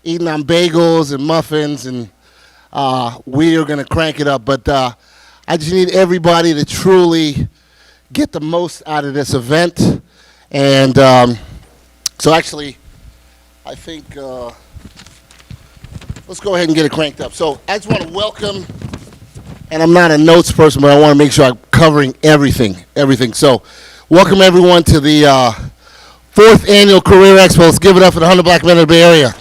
eating on bagels and muffins, and we are going to crank it up. But I just need everybody to truly get the most out of this event. And so actually, I think let's go ahead and get it cranked up. So I just want to welcome, and I'm not a notes person, but I want to make sure I'm covering everything. So welcome everyone to the 4th Annual Career Expo. Let's give it up for the 100 Black Men of the Bay Area.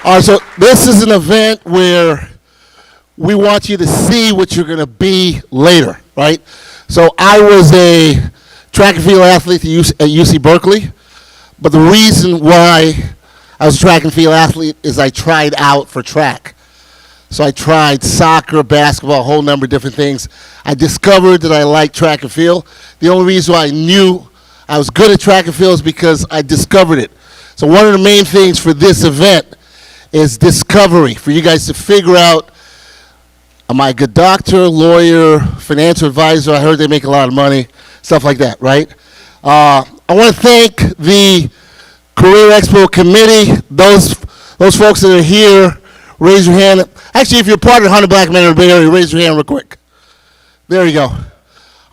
All right, so this is an event where we want you to see what you're going to be later, right? So I was a track and field athlete at UC Berkeley, but the reason why I was a track and field athlete is I tried out for track. So I tried soccer, basketball, a whole number of different things. I discovered that I liked track and field. The only reason why I knew I was good at track and field is because I discovered it. So one of the main things for this event is discovery, for you guys to figure out, am I a good doctor, lawyer, financial advisor? I heard they make a lot of money, stuff like that, right? I want to thank the Career Expo committee, those folks that are here. Raise your hand. Actually, if you're part of the 100 Black Men in the Bay Area, raise your hand real quick. There you go.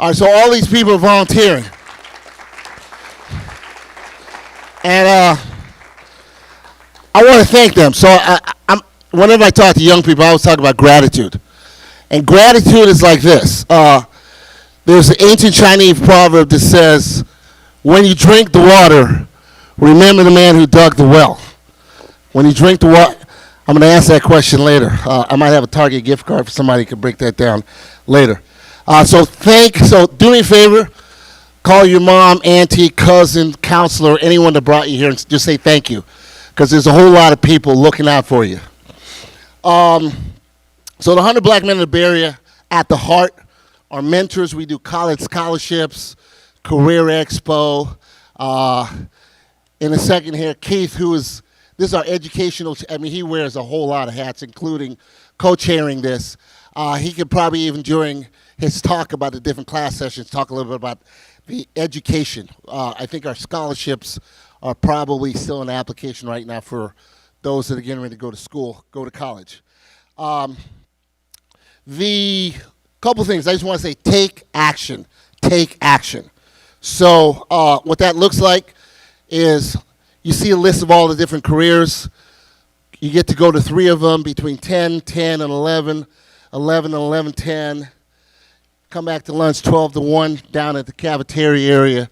All right, so all these people are volunteering. And I want to thank them. So whenever I talk to young people, I always talk about gratitude. And gratitude is like this. There's an ancient Chinese proverb that says, when you drink the water, remember the man who dug the well. When you drink the water, I'm going to ask that question later. I might have a Target gift card for somebody who can break that down later. So do me a favor, call your mom, auntie, cousin, counselor, anyone that brought you here, and just say thank you, because there's a whole lot of people looking out for you. So the 100 Black Men in the Bay Area, at the heart, are mentors. We do college scholarships, Career Expo. In a second here, Keith, this is our educational, he wears a whole lot of hats, including co-chairing this. He could probably even during his talk about the different class sessions, talk a little bit about the education. I think our scholarships are probably still in application right now for those that are getting ready to go to school, go to college. The couple things, I just want to say, take action. So what that looks like is you see a list of all the different careers. You get to go to 3 of them between 10, 10, and 11, 11 and 11, 10. Come back to lunch 12 to 1 down at the cafeteria area,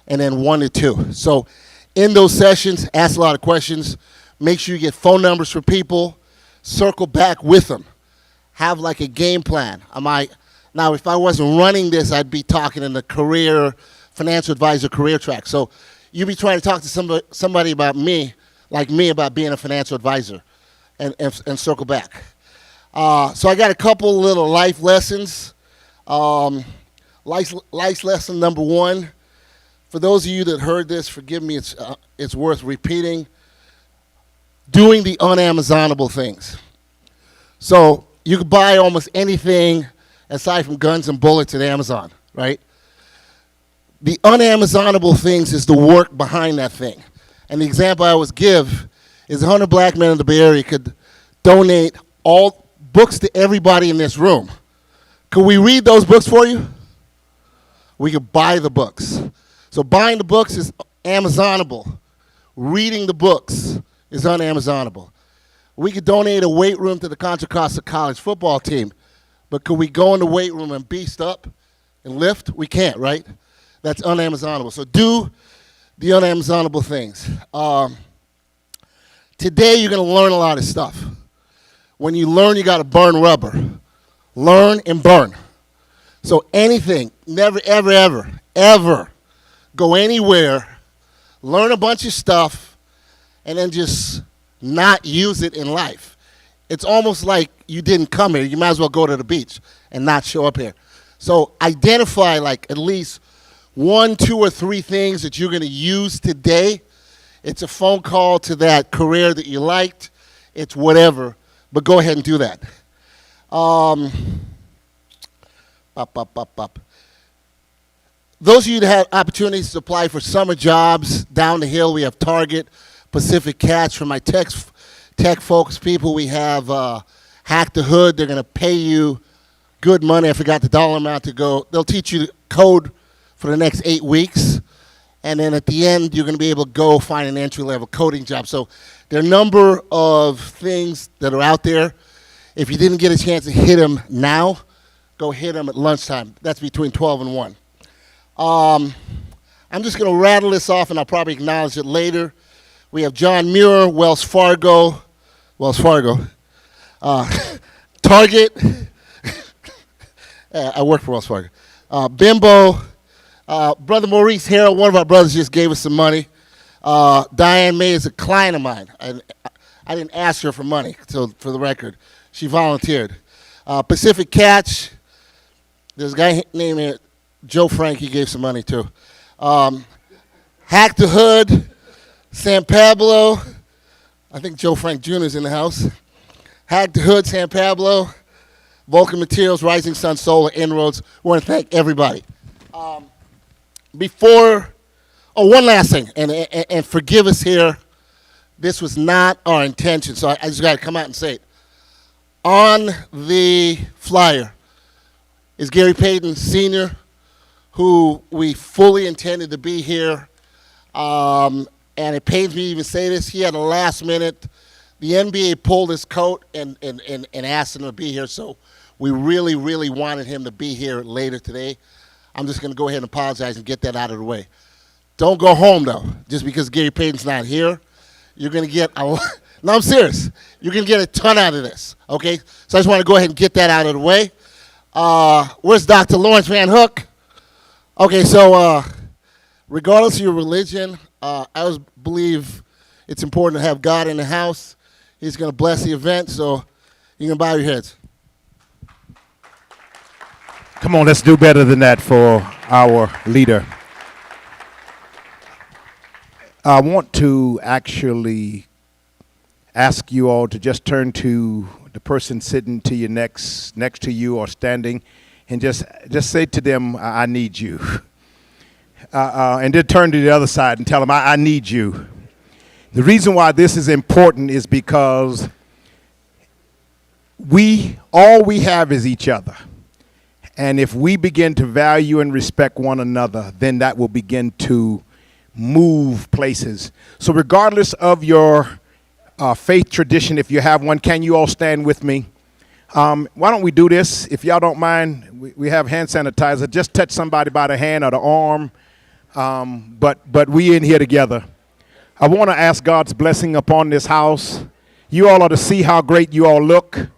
and then 1 to 2. So in those sessions, ask a lot of questions. Make sure you get phone numbers for people. Circle back with them. Have like a game plan. Now, if I wasn't running this, I'd be talking in the career, financial advisor career track. So you'd be trying to talk to somebody about me, like me, about being a financial advisor, and circle back. So I got a couple little life lessons. Life lesson number 1. For those of you that heard this, forgive me, it's worth repeating. Doing the unamazonable things. So you can buy almost anything aside from guns and bullets at Amazon, right? The unamazonable things is the work behind that thing. And the example I always give is 100 Black Men in the Bay Area could donate all books to everybody in this room. Could we read those books for you? We could buy the books. So buying the books is Amazonable. Reading the books is unamazonable. We could donate a weight room to the Contra Costa college football team, but could we go in the weight room and beast up and lift? We can't, right? That's unamazonable. So do the unamazonable things. Today you're going to learn a lot of stuff. When you learn, you got to burn rubber. Learn and burn. So anything, never, ever, ever, ever go anywhere, learn a bunch of stuff, and then just not use it in life. It's almost like you didn't come here. You might as well go to the beach and not show up here. So identify like at least 1, 2, or 3 things that you're going to use today. It's a phone call to that career that you liked. It's whatever, but go ahead and do that. those of you that have opportunities to apply for summer jobs down the hill, we have Target, Pacific Catch. For my tech folks, people, we have Hack the Hood. They're going to pay you good money. I forgot the dollar amount to go. They'll teach you code for the next 8 weeks. And then at the end, you're going to be able to go find an entry-level coding job. So there are a number of things that are out there. If you didn't get a chance to hit them now, go hit them at lunchtime. That's between 12 and 1. I'm just going to rattle this off, and I'll probably acknowledge it later. We have John Muir, Wells Fargo, Target. I work for Wells Fargo. Bimbo. Brother Maurice Harrell, one of our brothers, just gave us some money. Diane May is a client of mine. I didn't ask her for money, so for the record. She volunteered. Pacific Catch, there's a guy named Joe Frank, he gave some money too. Hack the Hood, San Pablo, I think Joe Frank Jr. is in the house. Hack the Hood, San Pablo, Vulcan Materials, Rising Sun Solar, Inroads. We want to thank everybody. One last thing, and forgive us here. This was not our intention, so I just got to come out and say it. On the flyer is Gary Payton Sr., who we fully intended to be here. And it pains me to even say this. He had a last minute. The NBA pulled his coat and asked him to be here, so we really, really wanted him to be here later today. I'm just going to go ahead and apologize and get that out of the way. Don't go home, though, just because Gary Payton's not here. You're going to get a lot. No, I'm serious. You're going to get a ton out of this, okay? So I just want to go ahead and get that out of the way. Where's Dr. Lawrence Van Hook? Okay, so regardless of your religion, I always believe it's important to have God in the house. He's going to bless the event, so you can bow your heads. Come on, let's do better than that for our leader. I want to actually ask you all to just turn to the person sitting to you next to you or standing, and just say to them, I need you. And then turn to the other side and tell them, I need you. The reason why this is important is because all we have is each other. And if we begin to value and respect one another, then that will begin to move places. So regardless of your faith tradition, if you have one, can you all stand with me? Why don't we do this? If y'all don't mind, we have hand sanitizer. Just touch somebody by the hand or the arm. But we in here together. I want to ask God's blessing upon this house. You all ought to see how great you all look.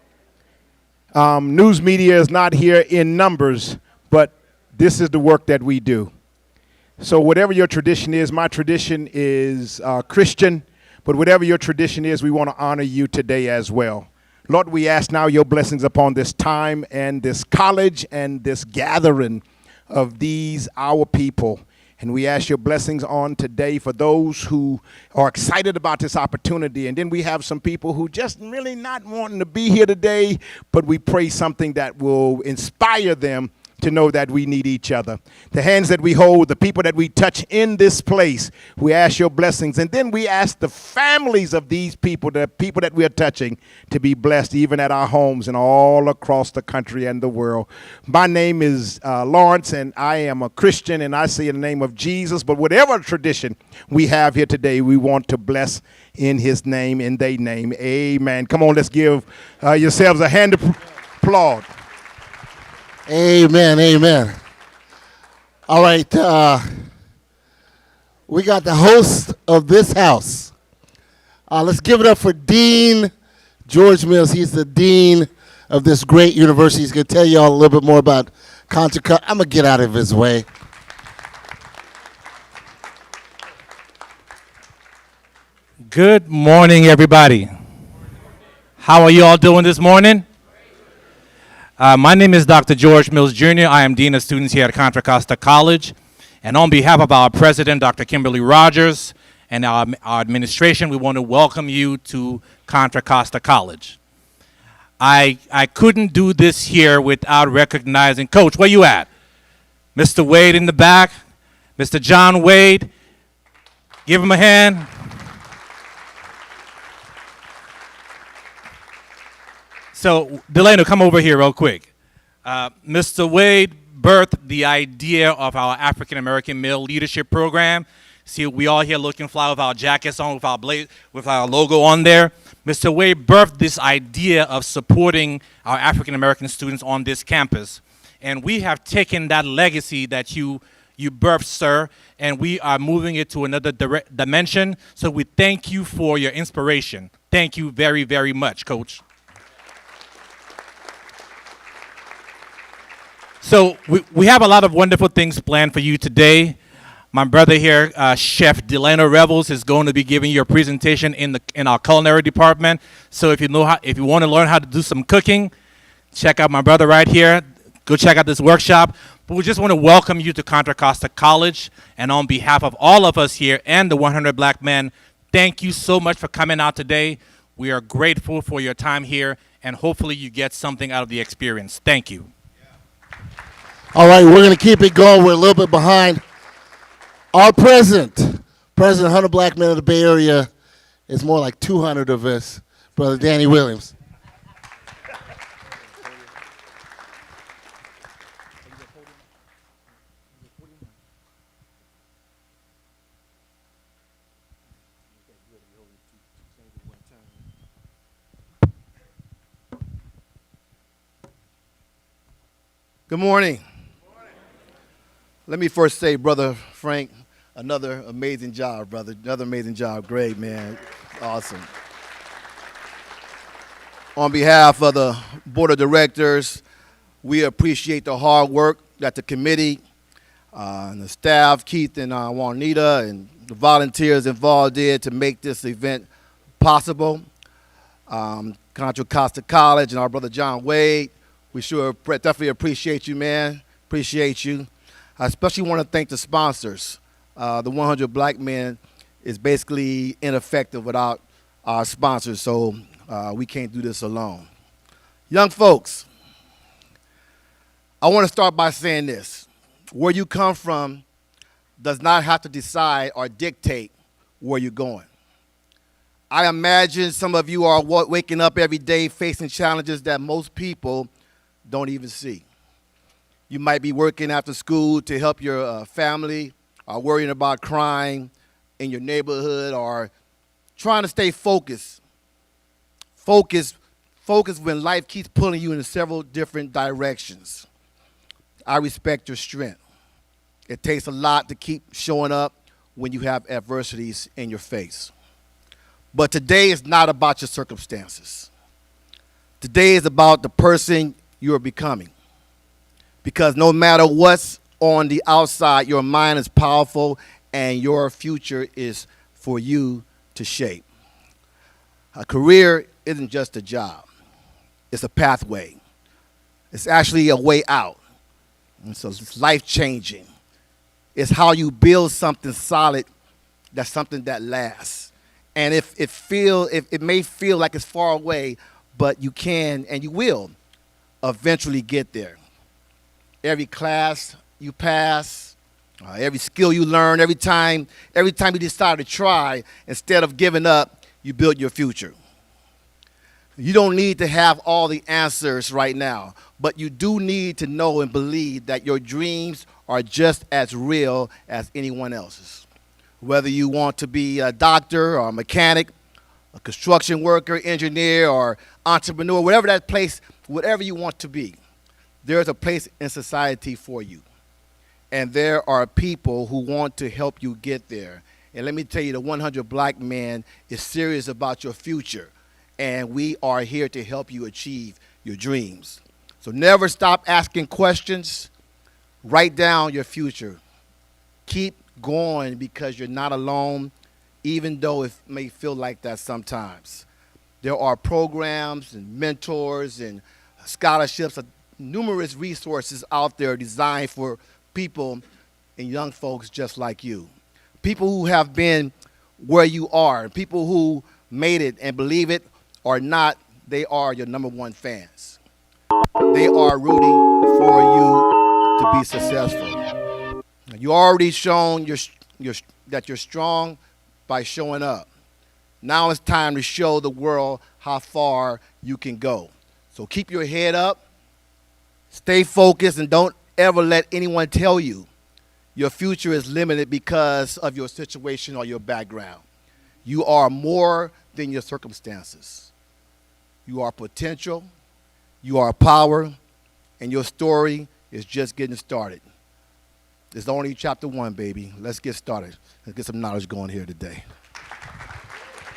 News media is not here in numbers, but this is the work that we do. So whatever your tradition is, my tradition is Christian, but whatever your tradition is, we want to honor you today as well. Lord, we ask now your blessings upon this time and this college and this gathering of these, our people. And we ask your blessings on today for those who are excited about this opportunity. And then we have some people who just really not wanting to be here today, but we pray something that will inspire them to know that we need each other. The hands that we hold, the people that we touch in this place, we ask your blessings. And then we ask the families of these people, the people that we are touching, to be blessed even at our homes and all across the country and the world. My name is Lawrence, and I am a Christian, and I say in the name of Jesus. But whatever tradition we have here today, we want to bless in his name, in their name. Amen. Come on, let's give yourselves a hand of applause. Amen, amen. All right, we got the host of this house. Let's give it up for Dean George Mills. He's the dean of this great university. He's going to tell you all a little bit more about Contra Costa. I'm going to get out of his way. Good morning, everybody. How are you all doing this morning? My name is Dr. George Mills, Jr. I am Dean of Students here at Contra Costa College. And on behalf of our president, Dr. Kimberly Rogers, and our administration, we want to welcome you to Contra Costa College. I couldn't do this here without recognizing, Coach, where you at? Mr. Wade in the back, Mr. John Wade. Give him a hand. So, Delano, come over here real quick. Mr. Wade birthed the idea of our African American Male Leadership Program. See, we all here looking fly with our jackets on, with our logo on there. Mr. Wade birthed this idea of supporting our African American students on this campus. And we have taken that legacy that you birthed, sir, and we are moving it to another dimension. So we thank you for your inspiration. Thank you very, very much, Coach. So we have a lot of wonderful things planned for you today. My brother here, Chef Delano Revels, is going to be giving you a presentation in our culinary department. So if you want to learn how to do some cooking, check out my brother right here. Go check out this workshop. But we just want to welcome you to Contra Costa College. And on behalf of all of us here and the 100 Black Men, thank you so much for coming out today. We are grateful for your time here, and hopefully you get something out of the experience. Thank you. All right, we're going to keep it going. We're a little bit behind. Our President 100 Black Men of the Bay Area, is more like 200 of us, Brother Danny Williams. Good morning. Let me first say, Brother Frank, another amazing job, brother. Another amazing job. Great, man. Awesome. On behalf of the Board of Directors, we appreciate the hard work that the committee and the staff, Keith and Juanita, and the volunteers involved did to make this event possible. Contra Costa College and our brother John Wade, we sure definitely appreciate you, man. Appreciate you. I especially want to thank the sponsors. The 100 Black Men is basically ineffective without our sponsors, so we can't do this alone. Young folks, I want to start by saying this. Where you come from does not have to decide or dictate where you're going. I imagine some of you are waking up every day facing challenges that most people don't even see. You might be working after school to help your family, or worrying about crime in your neighborhood, or trying to stay focused. Focus when life keeps pulling you in several different directions. I respect your strength. It takes a lot to keep showing up when you have adversities in your face. But today is not about your circumstances. Today is about the person you are becoming. Because no matter what's on the outside, your mind is powerful and your future is for you to shape. A career isn't just a job. It's a pathway. It's actually a way out. And so it's life-changing. It's how you build something solid, that's something that lasts. And if it may feel like it's far away, but you can and you will eventually get there. Every class you pass, every skill you learn, every time you decide to try, instead of giving up, you build your future. You don't need to have all the answers right now, but you do need to know and believe that your dreams are just as real as anyone else's. Whether you want to be a doctor or a mechanic, a construction worker, engineer, or entrepreneur, whatever you want to be, there's a place in society for you. And there are people who want to help you get there. And let me tell you, the 100 Black Men is serious about your future. And we are here to help you achieve your dreams. So never stop asking questions. Write down your future. Keep going, because you're not alone, even though it may feel like that sometimes. There are programs and mentors and scholarships, numerous resources out there designed for people and young folks just like you. People who have been where you are, people who made it and believe it or not, they are your number one fans. They are rooting for you to be successful. You already shown that you're strong by showing up. Now it's time to show the world how far you can go. So keep your head up, stay focused, and don't ever let anyone tell you your future is limited because of your situation or your background. You are more than your circumstances. You are potential, you are power, and your story is just getting started. It's only chapter 1, baby. Let's get started. Let's get some knowledge going here today.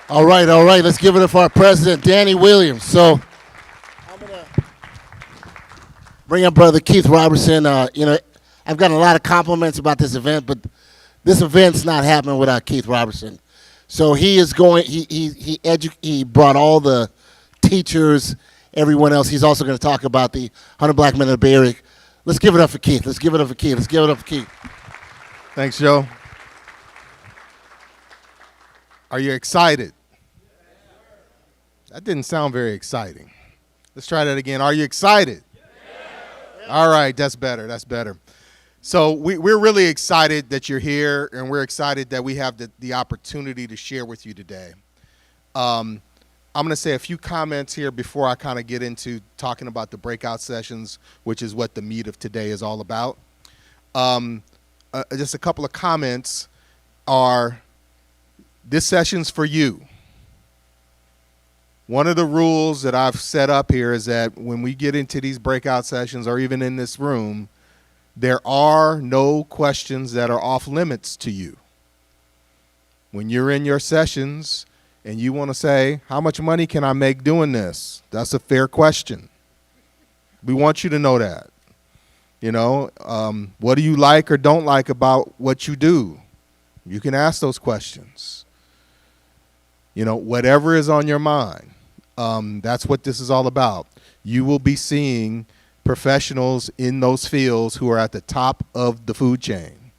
All right. Let's give it up for our president, Danny Williams. So I'm going to bring up Brother Keith Robertson. I've gotten a lot of compliments about this event, but this event's not happening without Keith Robertson. So he is going. He brought all the teachers, everyone else. He's also going to talk about the 100 Black Men of the Bay Area. Let's give it up for Keith. Let's give it up for Keith. Thanks, Joe. Are you excited? That didn't sound very exciting. Let's try that again. Are you excited? All right, that's better. So we're really excited that you're here, and we're excited that we have the opportunity to share with you today. I'm going to say a few comments here before I kind of get into talking about the breakout sessions, which is what the meat of today is all about. Just a couple of comments are, this session's for you. One of the rules that I've set up here is that when we get into these breakout sessions or even in this room, there are no questions that are off limits to you. When you're in your sessions and you want to say, how much money can I make doing this? That's a fair question. We want you to know that. What do you like or don't like about what you do? You can ask those questions. Whatever is on your mind. That's what this is all about. You will be seeing professionals in those fields who are at the top of the food chain.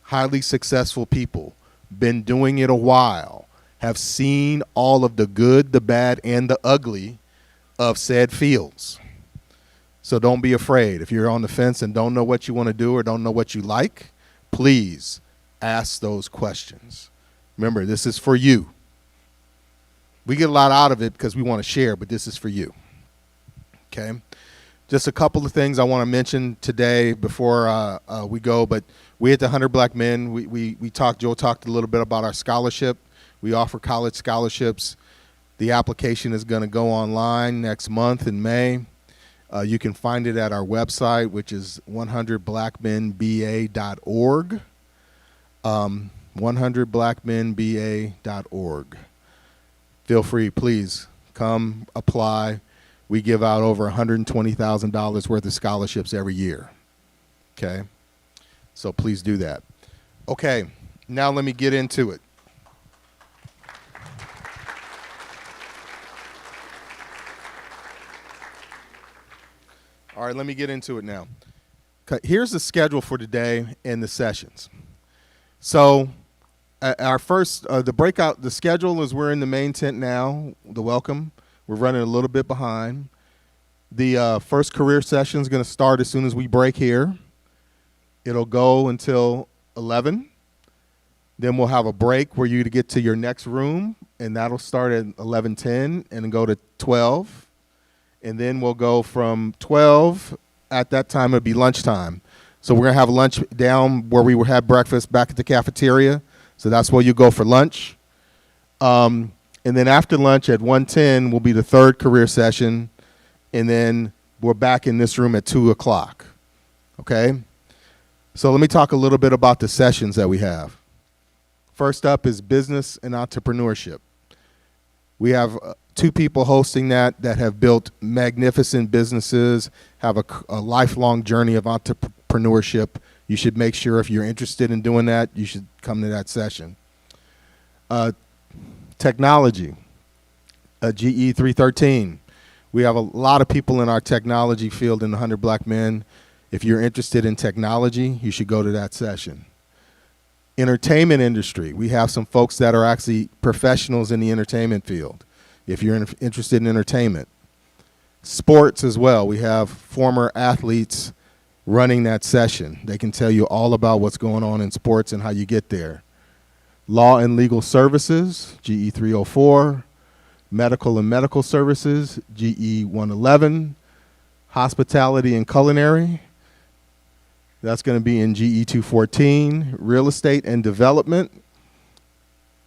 Highly successful people, been doing it a while, have seen all of the good, the bad, and the ugly of said fields. So don't be afraid. If you're on the fence and don't know what you want to do or don't know what you like, please ask those questions. Remember, this is for you. We get a lot out of it because we want to share, but this is for you. Okay? Just a couple of things I want to mention today before we go, but we at the 100 Black Men, Joe talked a little bit about our scholarship. We offer college scholarships. The application is going to go online next month in May. You can find it at our website, which is 100blackmenba.org. 100blackmenba.org. Feel free, please come apply. We give out over $120,000 worth of scholarships every year. Okay? So please do that. Okay, now let me get into it. All right, let me get into it now. Here's the schedule for today and the sessions. So our first, the schedule is we're in the main tent now, the welcome. We're running a little bit behind. The first career session is going to start as soon as we break here. It'll go until 11. Then we'll have a break where you get to your next room, and that'll start at 11:10 and go to 12. And then we'll go from 12, at that time it'll be lunchtime. So we're going to have lunch down where we had breakfast back at the cafeteria. So that's where you go for lunch. And then after lunch at 1:10 will be the third career session. And then we're back in this room at 2 o'clock. Okay? So let me talk a little bit about the sessions that we have. First up is business and entrepreneurship. We have two people hosting that have built magnificent businesses, have a lifelong journey of entrepreneurship. You should make sure if you're interested in doing that, you should come to that session. Technology, GE 313. We have a lot of people in our technology field in the 100 Black Men. If you're interested in technology, you should go to that session. Entertainment industry. We have some folks that are actually professionals in the entertainment field, if you're interested in entertainment. Sports as well. We have former athletes running that session. They can tell you all about what's going on in sports and how you get there. Law and Legal Services, GE 304. Medical and Medical Services, GE 111. Hospitality and Culinary, that's going to be in GE 214. Real Estate and Development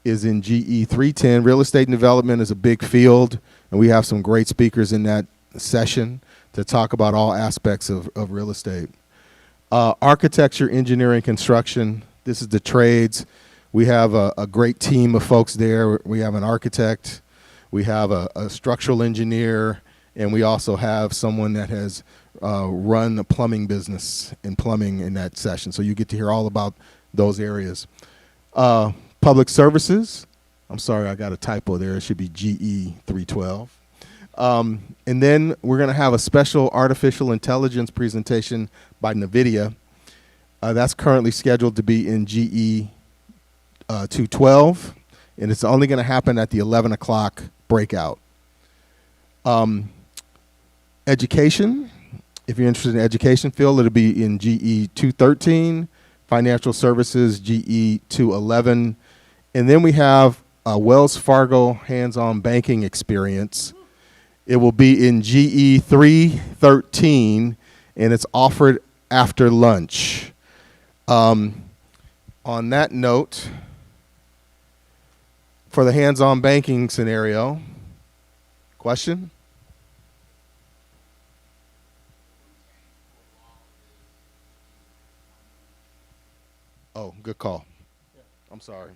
is in GE 310. Real Estate and Development is a big field, and we have some great speakers in that session to talk about all aspects of real estate. Architecture, Engineering, Construction, this is the trades. We have a great team of folks there. We have an architect, we have a structural engineer, and we also have someone that has run a plumbing business in plumbing in that session. So you get to hear all about those areas. Public Services, I'm sorry, I got a typo there. It should be GE 312. And then we're going to have a special artificial intelligence presentation by NVIDIA. That's currently scheduled to be in GE 212, and it's only going to happen at the 11 o'clock breakout. Education, if you're interested in the education field, it'll be in GE 213, Financial Services, GE 211, and then we have a Wells Fargo hands-on banking experience. It will be in GE 313, and it's offered after lunch. On that note, for the hands-on banking scenario, question? Oh, good call. I'm sorry.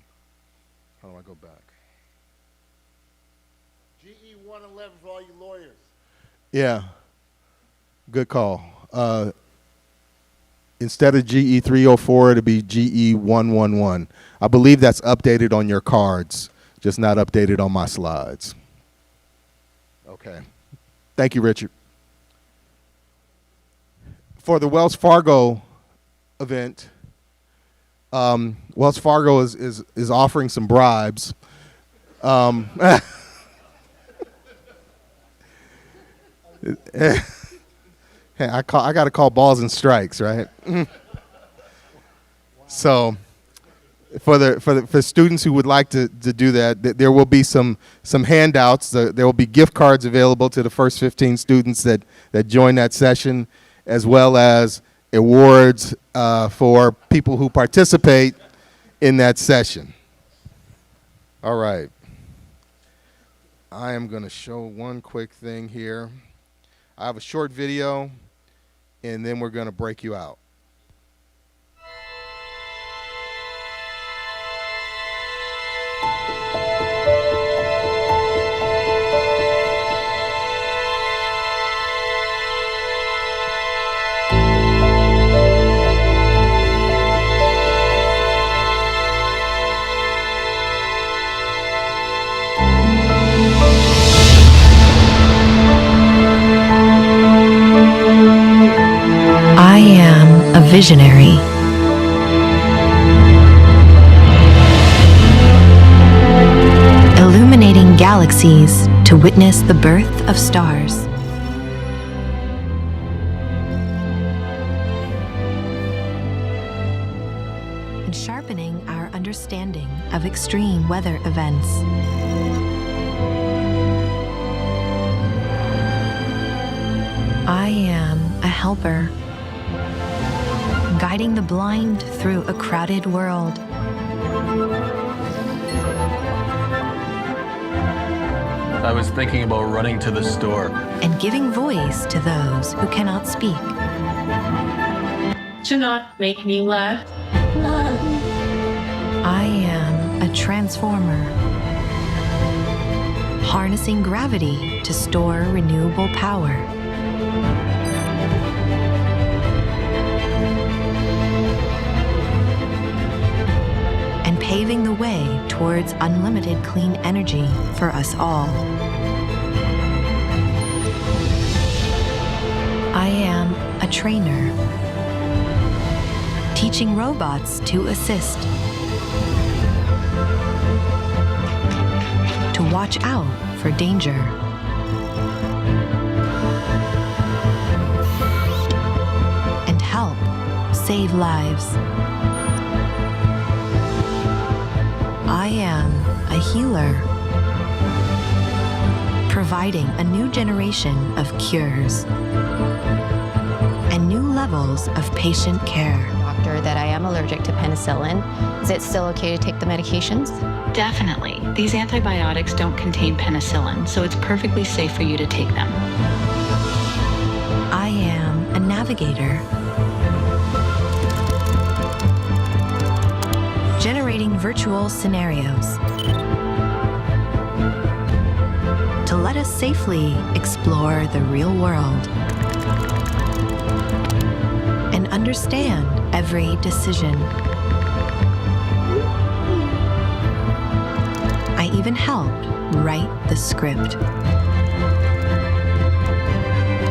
How do I go back? GE 111 for all you lawyers. Yeah, good call. Instead of GE 304, it'll be GE 111. I believe that's updated on your cards, just not updated on my slides. Okay. Thank you, Richard. For the Wells Fargo event, Wells Fargo is offering some bribes. Hey, I got to call balls and strikes, right? So, for students who would like to do that, there will be some handouts. There will be gift cards available to the first 15 students that join that session, as well as awards for people who participate in that session. All right. I am going to show one quick thing here. I have a short video, and then we're going to break you out. I am a visionary. Illuminating galaxies to witness the birth of stars. And sharpening our understanding of extreme weather events. I am a helper, guiding the blind through a crowded world. I was thinking about running to the store. And giving voice to those who cannot speak. Do not make me laugh. I am a transformer, harnessing gravity to store renewable power. And paving the way towards unlimited clean energy for us all. I am a trainer, teaching robots to assist, to watch out for danger, and help save lives. I am a healer, providing a new generation of cures and new levels of patient care. Doctor, that I am allergic to penicillin. Is it still okay to take the medications? Definitely. These antibiotics don't contain penicillin, so it's perfectly safe for you to take them. I am a navigator, generating virtual scenarios to let us safely explore the real world and understand every decision. I even helped write the script.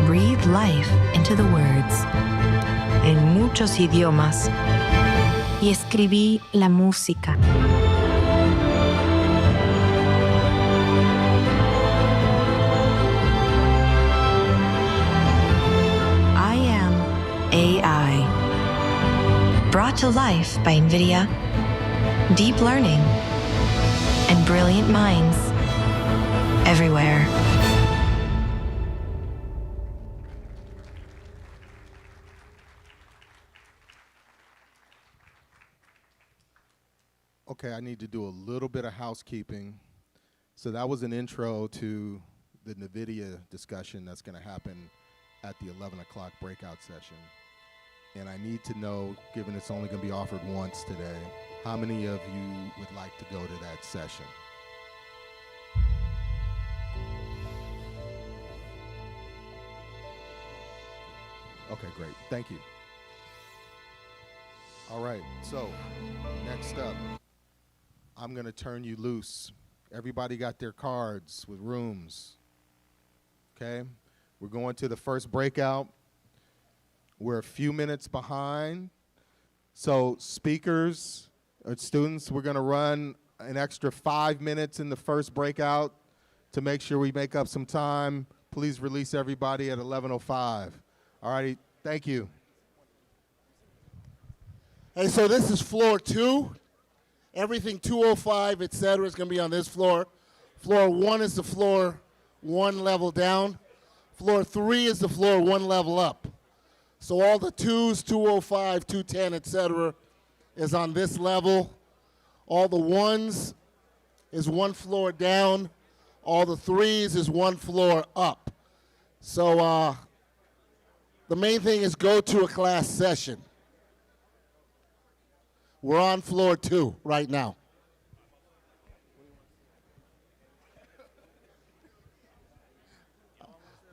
Breathe life into the words en muchos idiomas y escribí la música. I am AI, brought to life by NVIDIA, deep learning, and brilliant minds everywhere. Okay, I need to do a little bit of housekeeping. So that was an intro to the NVIDIA discussion that's going to happen at the 11 o'clock breakout session. And I need to know, given it's only going to be offered once today, how many of you would like to go to that session? Okay, great. Thank you. All right, so next up, I'm going to turn you loose. Everybody got their cards with rooms. Okay? We're going to the first breakout. We're a few minutes behind. So speakers or students, we're going to run an extra 5 minutes in the first breakout to make sure we make up some time. Please release everybody at 11:05. All righty, thank you. Hey, so this is floor 2. Everything 205, et cetera, is going to be on this floor. Floor 1 is the floor 1 level down. Floor 3 is the floor 1 level up. So all the 2s, 205, 210, et cetera, is on this level. All the 1s is 1 floor down. All the 3s is 1 floor up. So the main thing is go to a class session. We're on floor 2 right now.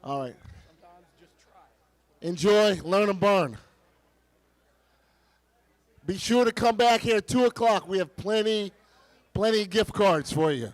All right. Enjoy, learn, and burn. Be sure to come back here at 2 o'clock. We have plenty of gift cards for you.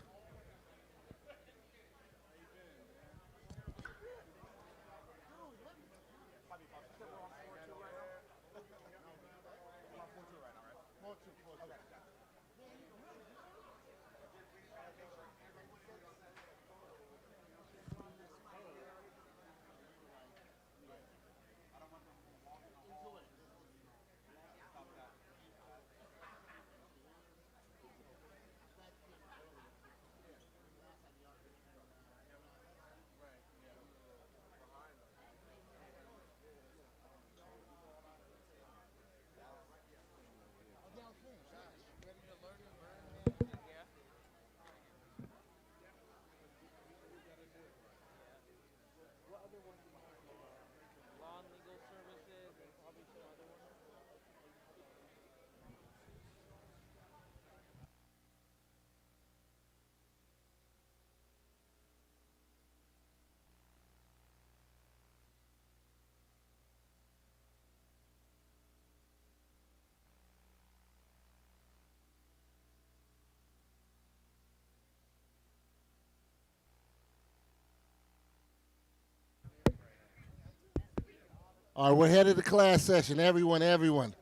All right, we're headed to class session. Everyone. Everyone's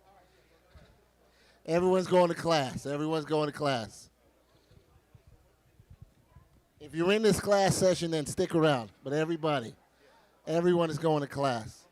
going to class. Everyone's going to class. If you're in this class session, then stick around. But everyone is going to class.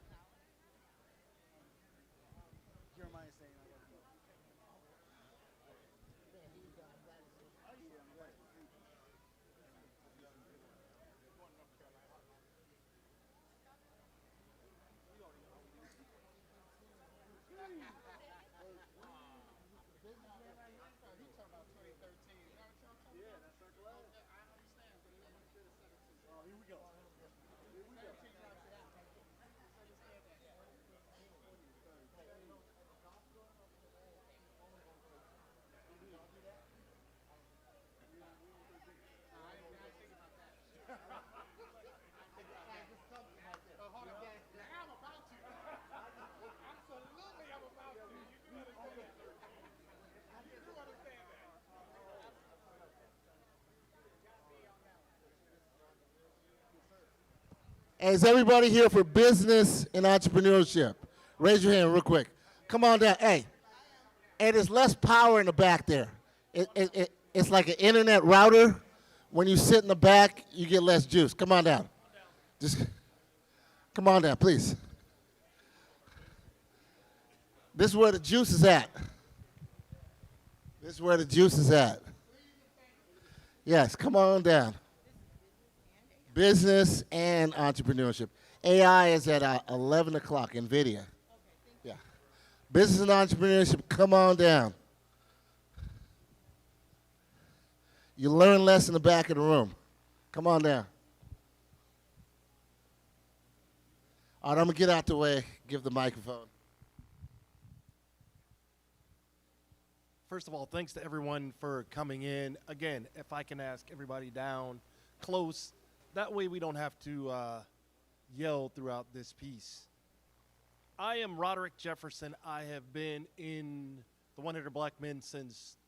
Hey, is everybody here for business and entrepreneurship? Raise your hand real quick. Come on down. Hey, there's less power in the back there. It's like an internet router. When you sit in the back, you get less juice. Come on down. Just come on down, please. This is where the juice is at. This is where the juice is at. Yes, come on down. Business and entrepreneurship. AI is at 11 o'clock, NVIDIA. Yeah. Business and entrepreneurship, come on down. You learn less in the back of the room. Come on down. All right, I'm going to get out the way, give the microphone. First of all, thanks to everyone for coming in. Again, if I can ask everybody down close, that way we don't have to yell throughout this piece. I am Roderick Jefferson. I have been in the 100 Black Men since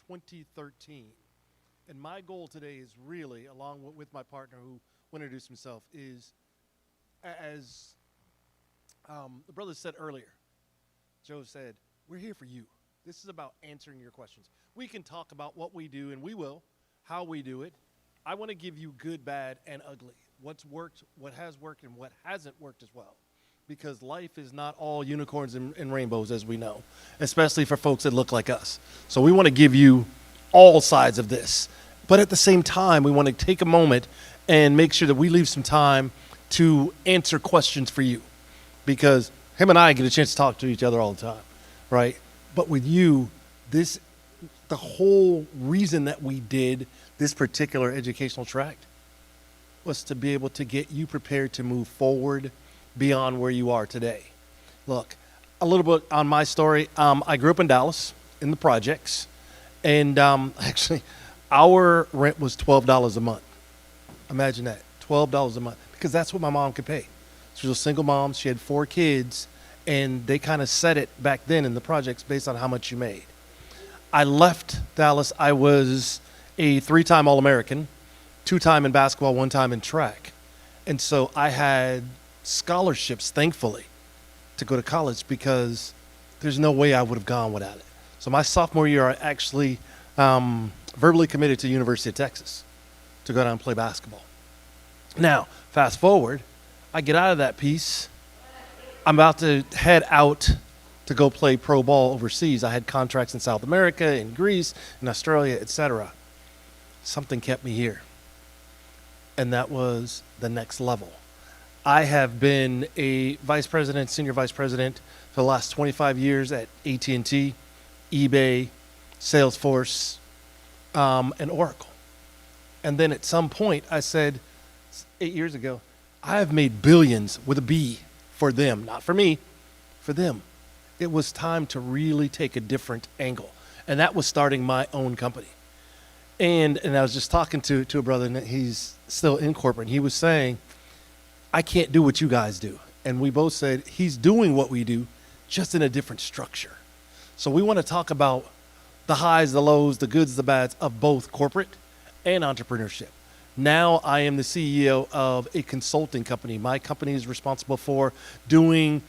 2013. And my goal today is really, along with my partner who will introduce himself, is as the brother said earlier, Joe said, we're here for you. This is about answering your questions. We can talk about what we do, and we will, how we do it. I want to give you good, bad, and ugly. What's worked, what has worked, and what hasn't worked as well. Because life is not all unicorns and rainbows, as we know, especially for folks that look like us. So we want to give you all sides of this. But at the same time, we want to take a moment and make sure that we leave some time to answer questions for you. Because him and I get a chance to talk to each other all the time, right? But with you, the whole reason that we did this particular educational track was to be able to get you prepared to move forward beyond where you are today. Look, a little bit on my story. I grew up in Dallas in the projects, and actually our rent was $12 a month. Imagine that, $12 a month, because that's what my mom could pay. She was a single mom. She had 4 kids, and they kind of set it back then in the projects based on how much you made. I left Dallas. I was a 3-time All-American, 2-time in basketball, 1 time in track. And so I had scholarships, thankfully, to go to college because there's no way I would have gone without it. So my sophomore year, I actually verbally committed to University of Texas to go down and play basketball. Now, fast forward, I get out of that piece. I'm about to head out to go play pro ball overseas. I had contracts in South America, in Greece, in Australia, etc. Something kept me here, and that was the next level. I have been a vice president, senior vice president for the last 25 years at AT&T, eBay, Salesforce, and Oracle. And then at some point I said, 8 years ago, I have made billions with a B for them, not for me, for them. It was time to really take a different angle. And that was starting my own company. And I was just talking to a brother, and he's still in corporate, and he was saying, I can't do what you guys do. And we both said, he's doing what we do, just in a different structure. So we want to talk about the highs, the lows, the goods, the bads of both corporate and entrepreneurship. Now I am the CEO of a consulting company. My company is responsible for doing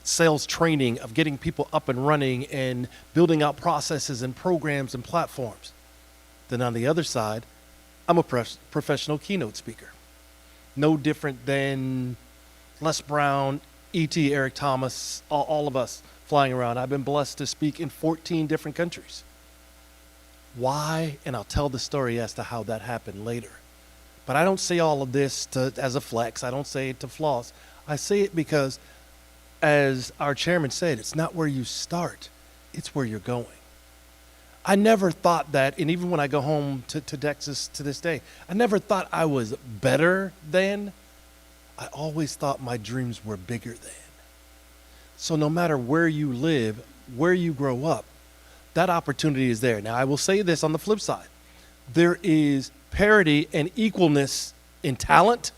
sales training, of getting people up and running and building out processes and programs and platforms. Then on the other side, I'm a professional keynote speaker. No different than Les Brown, E.T., Eric Thomas, all of us flying around. I've been blessed to speak in 14 different countries. Why? And I'll tell the story as to how that happened later. But I don't say all of this as a flex. I don't say it to floss. I say it because, as our chairman said, it's not where you start, it's where you're going. I never thought that, and even when I go home to Texas to this day, I never thought I was better than. I always thought my dreams were bigger than. So no matter where you live, where you grow up, that opportunity is there. Now, I will say this on the flip side. There is parity and equalness in talent,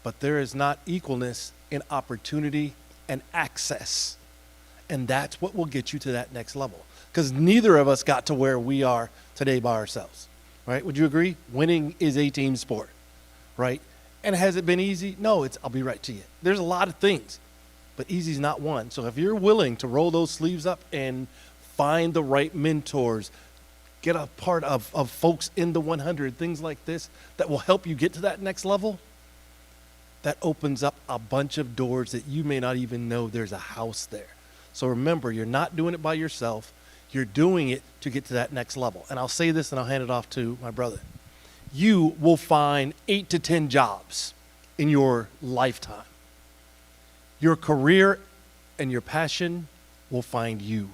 but there is not equalness in opportunity and access. And that's what will get you to that next level. Because neither of us got to where we are today by ourselves, right? Would you agree? Winning is a team sport, right? And has it been easy? No, I'll be right to you. There's a lot of things, but easy is not one. So if you're willing to roll those sleeves up and find the right mentors, get a part of folks in the 100, things like this that will help you get to that next level, that opens up a bunch of doors that you may not even know there's a house there. So remember, you're not doing it by yourself. You're doing it to get to that next level. And I'll say this and I'll hand it off to my brother. You will find 8 to 10 jobs in your lifetime. Your career and your passion will find you.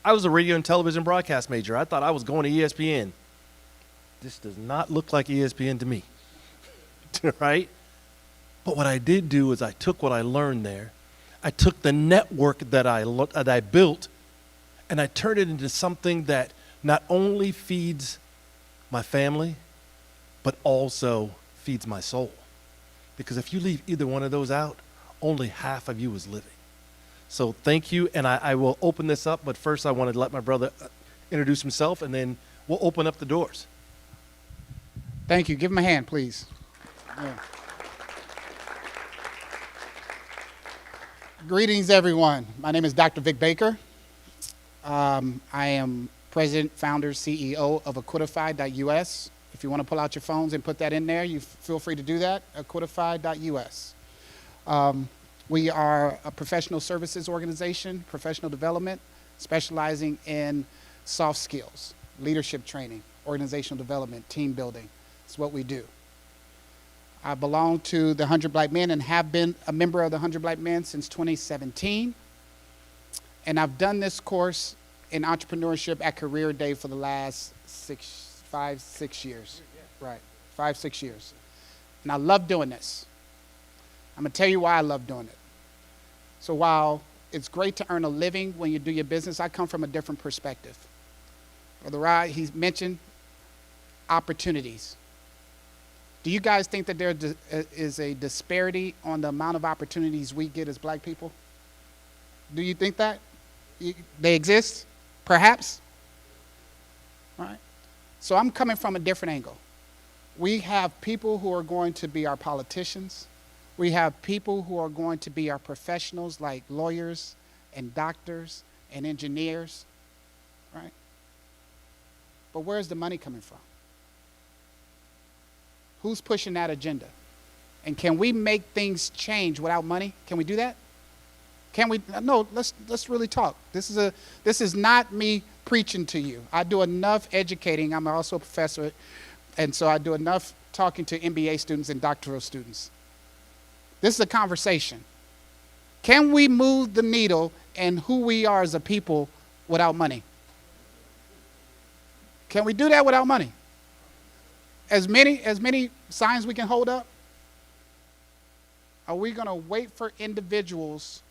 I was a radio and television broadcast major. I thought I was going to ESPN. This does not look like ESPN to me, right? But what I did do is I took what I learned there. I took the network that I built, and I turned it into something that not only feeds my family, but also feeds my soul. Because if you leave either one of those out, only half of you is living. So thank you, and I will open this up, but first I wanted to let my brother introduce himself, and then we'll open up the doors. Thank you. Give him a hand, please. Yeah. Greetings, everyone. My name is Dr. Vic Baker. I am president, founder, CEO of Equitify.us. If you want to pull out your phones and put that in there, you feel free to do that, Equitify.us. We are a professional services organization, professional development, specializing in soft skills, leadership training, organizational development, team building. It's what we do. I belong to the 100 Black Men and have been a member of the 100 Black Men since 2017. And I've done this course in entrepreneurship at Career Day for the last 5-6 years. Right, 5-6 years. And I love doing this. I'm going to tell you why I love doing it. So while it's great to earn a living when you do your business, I come from a different perspective. Brother Rod, he's mentioned opportunities. Do you guys think that there is a disparity on the amount of opportunities we get as black people? Do you think that? They exist? Perhaps? All right. So I'm coming from a different angle. We have people who are going to be our politicians. We have people who are going to be our professionals like lawyers and doctors and engineers, right? But where's the money coming from? Who's pushing that agenda? And can we make things change without money? Can we do that? Can we? No, let's really talk. This is not me preaching to you. I do enough educating. I'm also a professor, and so I do enough talking to MBA students and doctoral students. This is a conversation. Can we move the needle in who we are as a people without money? Can we do that without money? As many signs we can hold up? Are we going to wait for individuals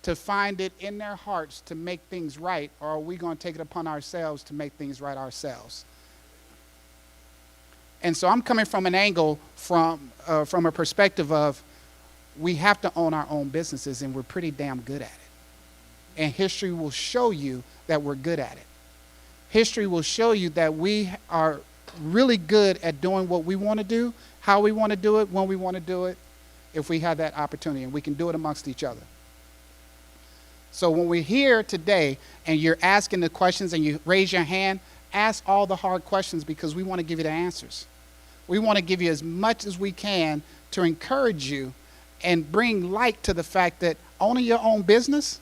to find it in their hearts to make things right, or are we going to take it upon ourselves to make things right ourselves? And so I'm coming from an angle from a perspective of we have to own our own businesses, and we're pretty damn good at it. And history will show you that we're good at it. History will show you that we are really good at doing what we want to do, how we want to do it, when we want to do it, if we have that opportunity, and we can do it amongst each other. So when we're here today and you're asking the questions and you raise your hand, ask all the hard questions because we want to give you the answers. We want to give you as much as we can to encourage you and bring light to the fact that owning your own business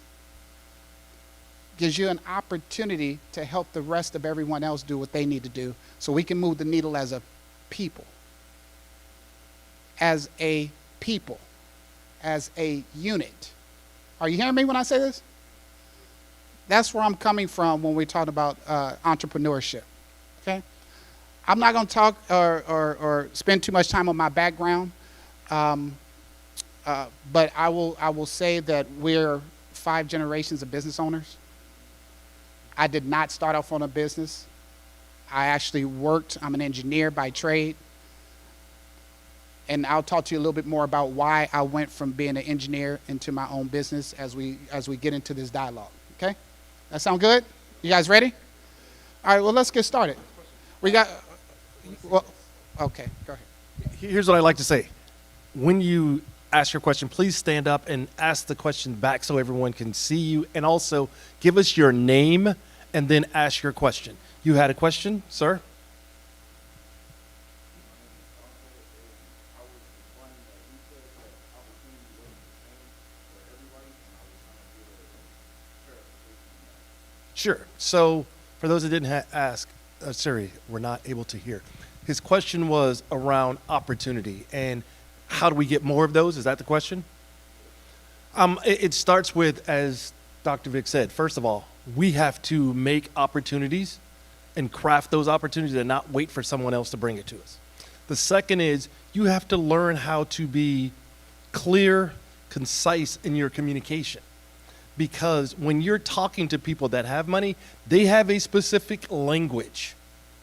gives you an opportunity to help the rest of everyone else do what they need to do so we can move the needle as a people. As a people. As a unit. Are you hearing me when I say this? that's where I'm coming from when we talk about entrepreneurship. Okay, I'm not going to talk or spend too much time on my background, but I will say that we're 5 generations of business owners. I did not start off on a business. I actually worked. I'm an engineer by trade. And I'll talk to you a little bit more about why I went from being an engineer into my own business as we get into this dialogue. Okay? That sound good? You guys ready? All right, well, let's get started. We got, well, okay, go ahead. Here's what I like to say. When you ask your question, please stand up and ask the question back so everyone can see you. And also, give us your name and then ask your question. You had a question, sir? Sure. So, for those that didn't ask, sorry, we're not able to hear. His question was around opportunity and how do we get more of those? Is that the question? It starts with, as Dr. Vic said, first of all, we have to make opportunities and craft those opportunities and not wait for someone else to bring it to us. The second is you have to learn how to be clear, concise in your communication. Because when you're talking to people that have money, they have a specific language,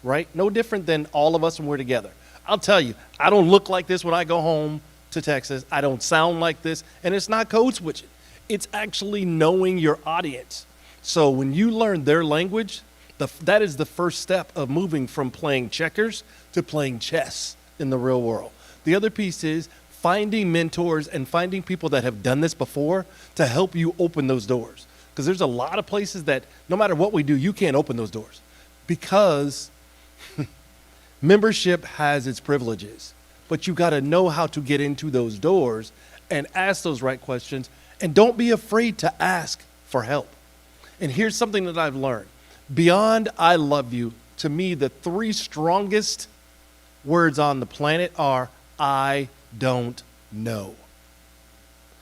right? No different than all of us when we're together. I'll tell you, I don't look like this when I go home to Texas. I don't sound like this. And it's not code switching. It's actually knowing your audience. So when you learn their language, that is the first step of moving from playing checkers to playing chess in the real world. The other piece is finding mentors and finding people that have done this before to help you open those doors. Because there's a lot of places that no matter what we do, you can't open those doors because membership has its privileges, but you got to know how to get into those doors and ask those right questions. And don't be afraid to ask for help. And here's something that I've learned. Beyond I love you, to me, the 3 strongest words on the planet are I don't know.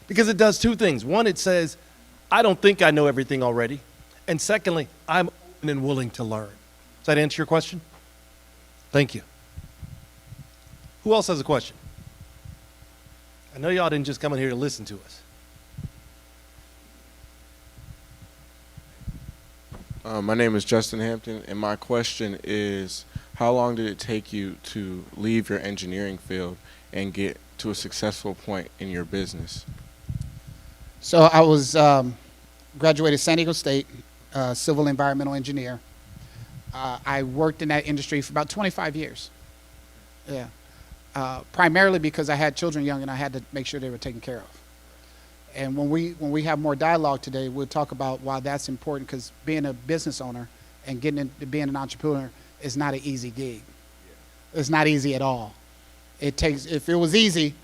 Because it does 2 things. One, it says, I don't think I know everything already. And secondly, I'm open and willing to learn. Does that answer your question? Thank you. Who else has a question? I know y'all didn't just come in here to listen to us. My name is Justin Hampton, and my question is, how long did it take you to leave your engineering field and get to a successful point in your business? So I was graduated San Diego State, civil environmental engineer. I worked in that industry for about 25 years. Yeah. Primarily because I had children young and I had to make sure they were taken care of. And when we have more dialogue today, we'll talk about why that's important, because being a business owner and getting into being an entrepreneur is not an easy gig. It's not easy at all. It takes, if it was easy,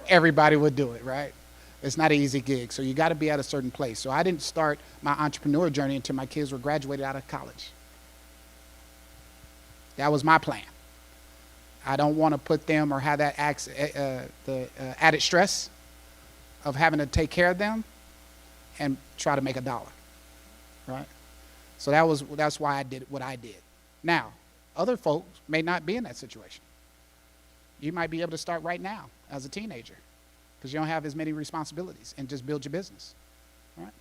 everybody would do it, right? It's not an easy gig. So you got to be at a certain place. So I didn't start my entrepreneur journey until my kids were graduated out of college. That was my plan. I don't want to put them or have that added stress of having to take care of them and try to make $1, right? So that's why I did what I did. Now, other folks may not be in that situation. You might be able to start right now as a teenager because you don't have as many responsibilities and just build your business, right?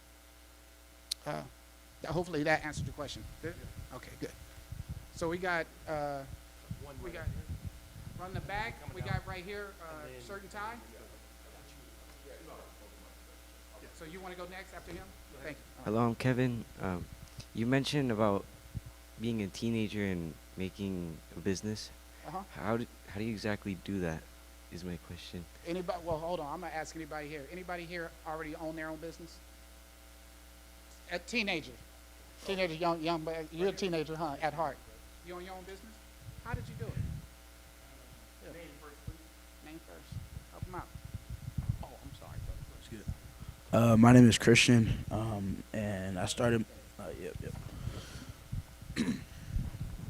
Hopefully that answered your question. Good? Okay, good. So we got run the back. We got right here, certain tie. So you want to go next after him? Thank you. Hello, I'm Kevin. You mentioned about being a teenager and making a business. Uh-huh. How do you exactly do that? Is my question. Anybody? Well, hold on. I'm gonna ask anybody here. Anybody here already own their own business? A teenager, young, but you're a teenager, huh? At heart. You own your own business? How did you do it? Yeah. Name first, please. Name first. Help them out. Oh, I'm sorry. That's good. My name is Christian, and I started.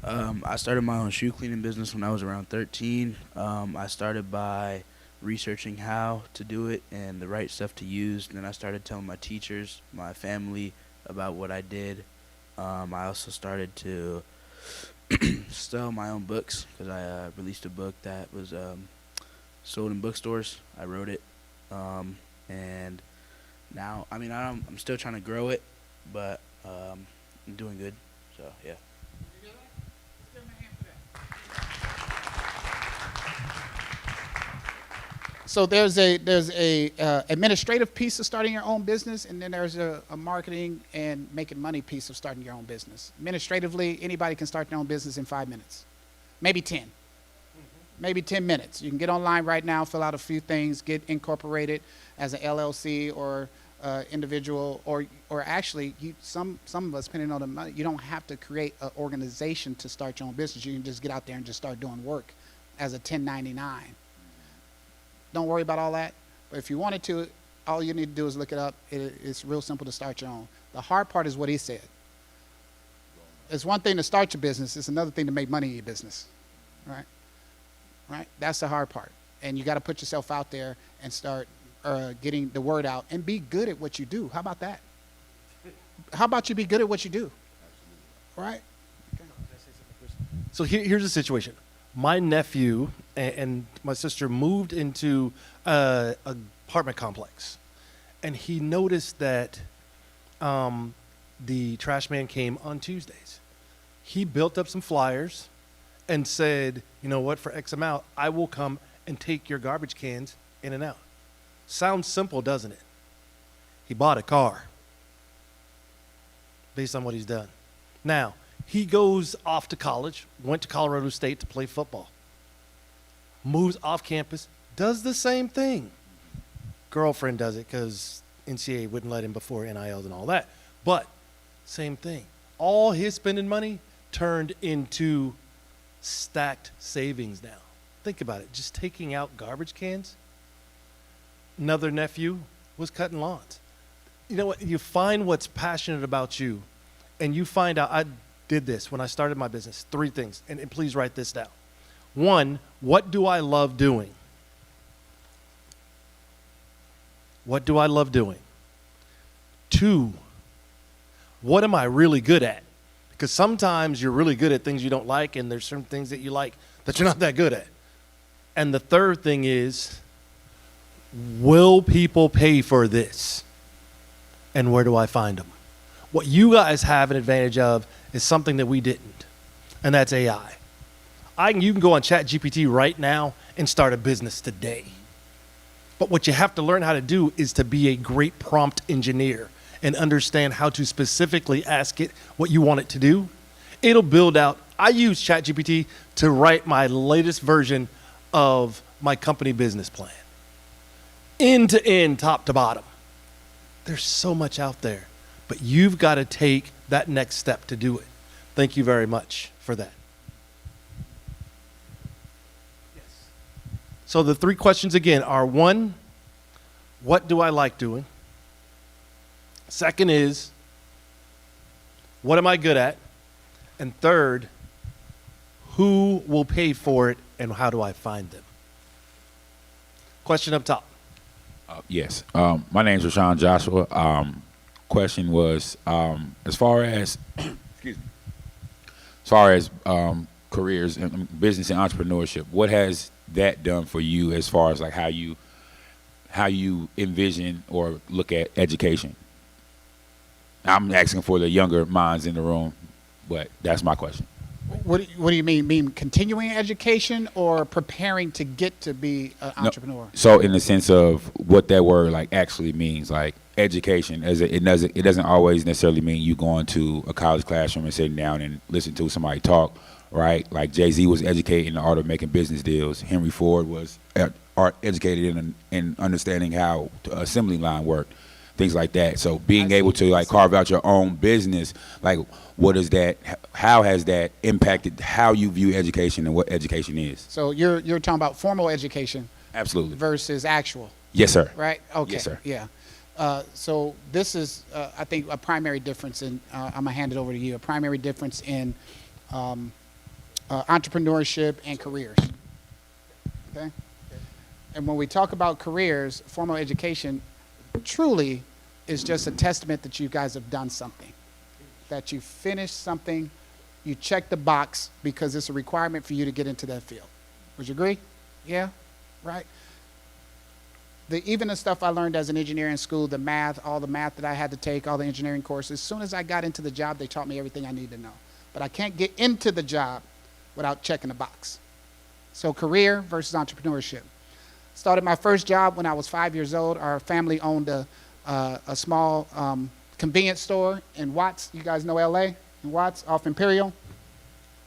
I started my own shoe cleaning business when I was around 13. I started by researching how to do it and the right stuff to use. And then I started telling my teachers, my family, about what I did. I also started to sell my own books because I released a book that was sold in bookstores. I wrote it, and now, I mean, I'm still trying to grow it, but I'm doing good. So yeah. So there's a administrative piece of starting your own business, and then there's a marketing and making money piece of starting your own business. Administratively, anybody can start their own business in 5 minutes, maybe 10. Maybe 10 minutes. You can get online right now, fill out a few things, get incorporated as an LLC or individual, or actually, some of us, depending on the money, you don't have to create an organization to start your own business. You can just get out there and just start doing work as a 1099. Don't worry about all that. But if you wanted to, all you need to do is look it up. It's real simple to start your own. The hard part is what he said. It's one thing to start your business. It's another thing to make money in your business, right? Right? That's the hard part. And you got to put yourself out there and start getting the word out and be good at what you do. How about that? How about you be good at what you do? Right? Okay. So here's the situation. My nephew and my sister moved into an apartment complex, and he noticed that the trash man came on Tuesdays. He built up some flyers and said, you know what, for X amount, I will come and take your garbage cans in and out. Sounds simple, doesn't it? He bought a car based on what he's done. Now, he goes off to college, went to Colorado State to play football, moves off campus, does the same thing. Girlfriend does it because NCAA wouldn't let him before NILs and all that. But same thing. All his spending money turned into stacked savings now. Think about it. Just taking out garbage cans. Another nephew was cutting lawns. You know what? You find what's passionate about you, and you find out. I did this when I started my business. 3 things, and please write this down. 1, what do I love doing? What do I love doing? 2, what am I really good at? Because sometimes you're really good at things you don't like, and there's certain things that you like that you're not that good at. And the third thing is, will people pay for this? And where do I find them? What you guys have an advantage of is something that we didn't, and that's AI. You can go on ChatGPT right now and start a business today. But what you have to learn how to do is to be a great prompt engineer and understand how to specifically ask it what you want it to do. It'll build out. I use ChatGPT to write my latest version of my company business plan. End to end, top to bottom. There's so much out there, but you've got to take that next step to do it. Thank you very much for that. Yes. So the 3 questions again are: 1, what do I like doing? 2nd is, what am I good at? And 3rd, who will pay for it and how do I find them? Question up top. Yes. My name is Rashawn Joshua. Question was, as far as excuse me, as far as careers and business and entrepreneurship, what has that done for you as far as like how you envision or look at education? I'm asking for the younger minds in the room, but that's my question. What do you mean? Mean continuing education or preparing to get to be an entrepreneur? So in the sense of what that word like actually means, like education, it doesn't always necessarily mean you going to a college classroom and sitting down and listening to somebody talk, right? Like Jay-Z was educated in the art of making business deals. Henry Ford was educated in understanding how the assembly line worked. Things like that. So being able to like carve out your own business, like what is that? How has that impacted how you view education and what education is? So you're talking about formal education, absolutely, versus actual. Yes, sir. Right. Okay. Yes, sir. Yeah. So this is, I think, a primary difference in. I'm gonna hand it over to you. A primary difference in entrepreneurship and careers. Okay. And when we talk about careers, formal education truly is just a testament that you guys have done something, that you finished something, you check the box because it's a requirement for you to get into that field. Would you agree? Yeah, right? Even the stuff I learned as an engineer in school, the math, all the math that I had to take, all the engineering courses, as soon as I got into the job, they taught me everything I need to know. But I can't get into the job without checking the box. So career versus entrepreneurship. Started my first job when I was 5 years old. Our family owned a small convenience store in Watts. You guys know LA? In Watts, off Imperial.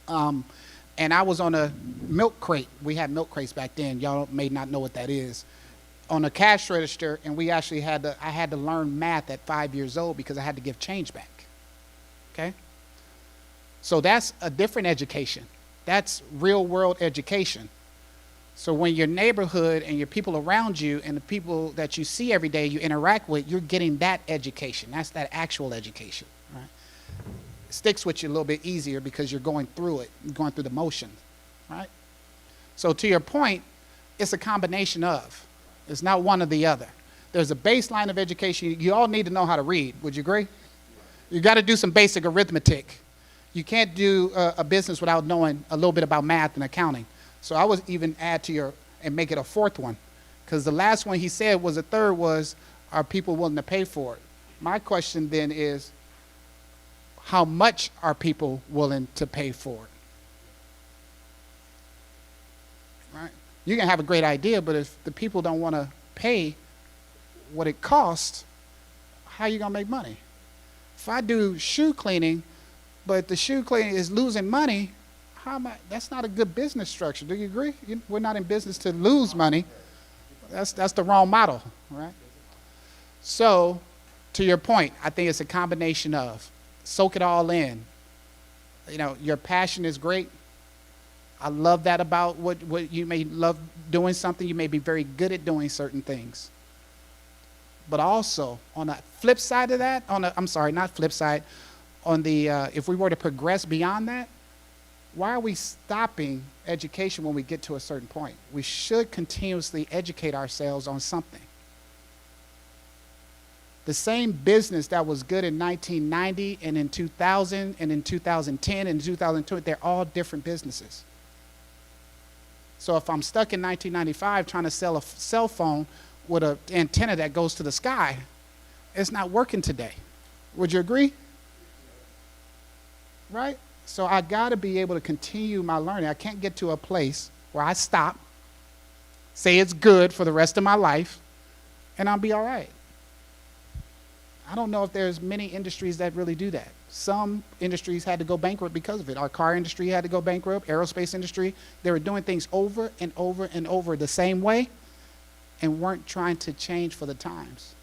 And I was on a milk crate. We had milk crates back then. Y'all may not know what that is. On a cash register, and we actually I had to learn math at 5 years old because I had to give change back. Okay? So that's a different education. That's real world education. So when your neighborhood and your people around you and the people that you see every day you interact with, you're getting that education. That's that actual education, right? It sticks with you a little bit easier because you're going through it, you're going through the motion, right? So to your point, it's a combination of. It's not one or the other. There's a baseline of education. You all need to know how to read. Would you agree? You got to do some basic arithmetic. You can't do a business without knowing a little bit about math and accounting. So I would even add to and make it a fourth one. Because the last one he said was a third was, are people willing to pay for it? My question then is, how much are people willing to pay for it? Right? You can have a great idea, but if the people don't want to pay what it costs, how are you going to make money? If I do shoe cleaning, but the shoe cleaning is losing money, that's not a good business structure. Do you agree? We're not in business to lose money. That's the wrong model, right? So, to your point, I think it's a combination of soak it all in. You know, your passion is great. I love that about what you may love doing something. You may be very good at doing certain things. But also, on the flip side of that, if we were to progress beyond that, why are we stopping education when we get to a certain point? We should continuously educate ourselves on something. The same business that was good in 1990 and in 2000 and in 2010 and 2020, they're all different businesses. So if I'm stuck in 1995 trying to sell a cell phone with an antenna that goes to the sky, it's not working today. Would you agree? Right? So I got to be able to continue my learning. I can't get to a place where I stop, say it's good for the rest of my life, and I'll be all right. I don't know if there's many industries that really do that. Some industries had to go bankrupt because of it. Our car industry had to go bankrupt, aerospace industry. They were doing things over and over and over the same way and weren't trying to change for the times.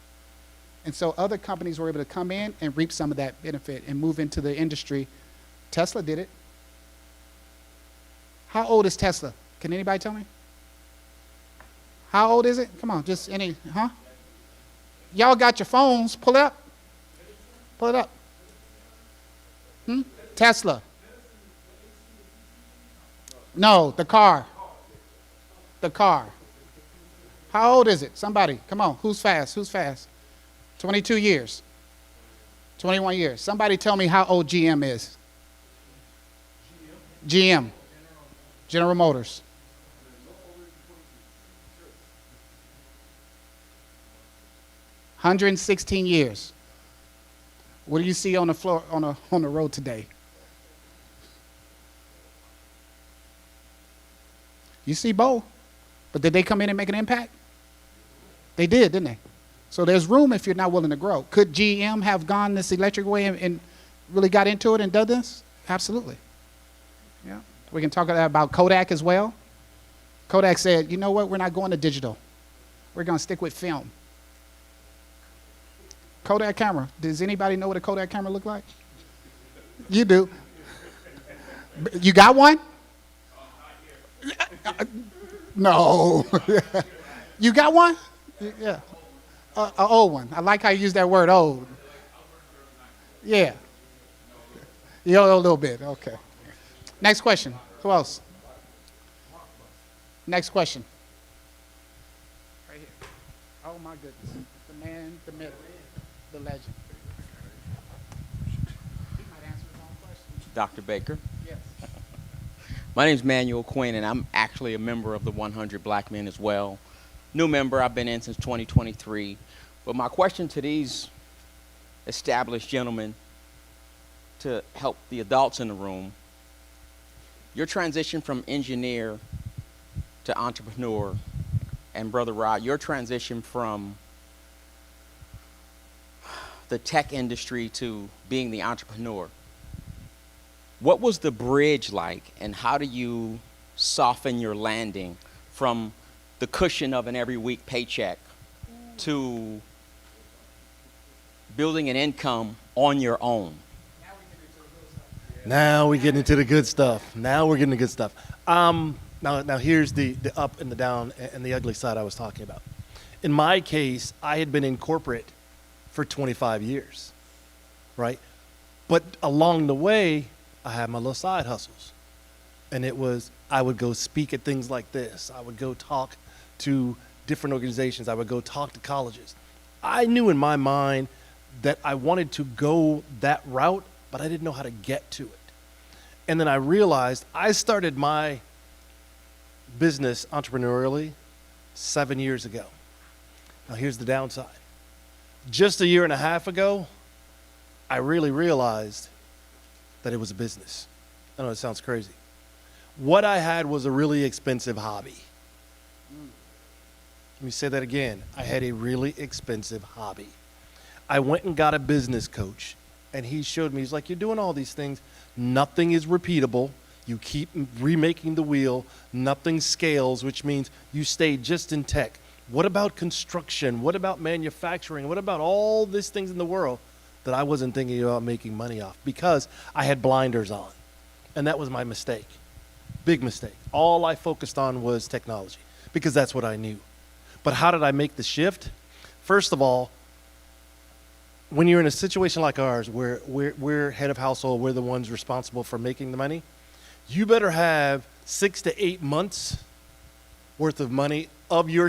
And so other companies were able to come in and reap some of that benefit and move into the industry. Tesla did it. How old is Tesla? Can anybody tell me? How old is it? Come on, just any, huh? Y'all got your phones. Pull it up. Pull it up. Tesla. No, the car. The car. How old is it? Somebody, come on. Who's fast? Who's fast? 22 years. 21 years. Somebody tell me how old GM is. GM. General Motors. $116 years. What do you see on the floor on the road today? You see Bo, but did they come in and make an impact? They did, didn't they? So there's room if you're not willing to grow. Could GM have gone this electric way and really got into it and done this? Absolutely. Yeah. We can talk about Kodak as well. Kodak said, you know what, we're not going to digital. We're going to stick with film. Kodak camera. Does anybody know what a Kodak camera look like? You do. You got one? No. You got one? Yeah. An old one. I like how you use that word, old. Yeah. You know a little bit. Okay. Next question. Who else? Next question. Right here. Oh, my goodness. The man in the middle. the legend. Dr. Baker. Yes. My name is Manuel Quinn, and I'm actually a member of the 100 Black Men as well. New member, I've been in since 2023. But my question to these established gentlemen, to help the adults in the room, your transition from engineer to entrepreneur, and Brother Rod, your transition from the tech industry to being the entrepreneur. What was the bridge like, and how do you soften your landing from the cushion of an every week paycheck to building an income on your own? Now we get into the good stuff. Now we're getting the good stuff. Now here's the up and the down and the ugly side I was talking about. In my case, I had been in corporate for 25 years, right? But along the way, I had my little side hustles. And it was, I would go speak at things like this. I would go talk to different organizations. I would go talk to colleges. I knew in my mind that I wanted to go that route, but I didn't know how to get to it. And then I realized I started my business entrepreneurially 7 years ago. Now here's the downside. Just a year and a half ago, I really realized that it was a business. I know it sounds crazy. What I had was a really expensive hobby. Let me say that again. I had a really expensive hobby. I went and got a business coach, and he showed me, he's like, you're doing all these things. Nothing is repeatable. You keep remaking the wheel. Nothing scales, which means you stay just in tech. What about construction? What about manufacturing? What about all these things in the world that I wasn't thinking about making money off because I had blinders on? And that was my mistake. Big mistake. All I focused on was technology because that's what I knew. But how did I make the shift? First of all, when you're in a situation like ours where we're head of household, we're the ones responsible for making the money, you better have 6 to 8 months worth of money of your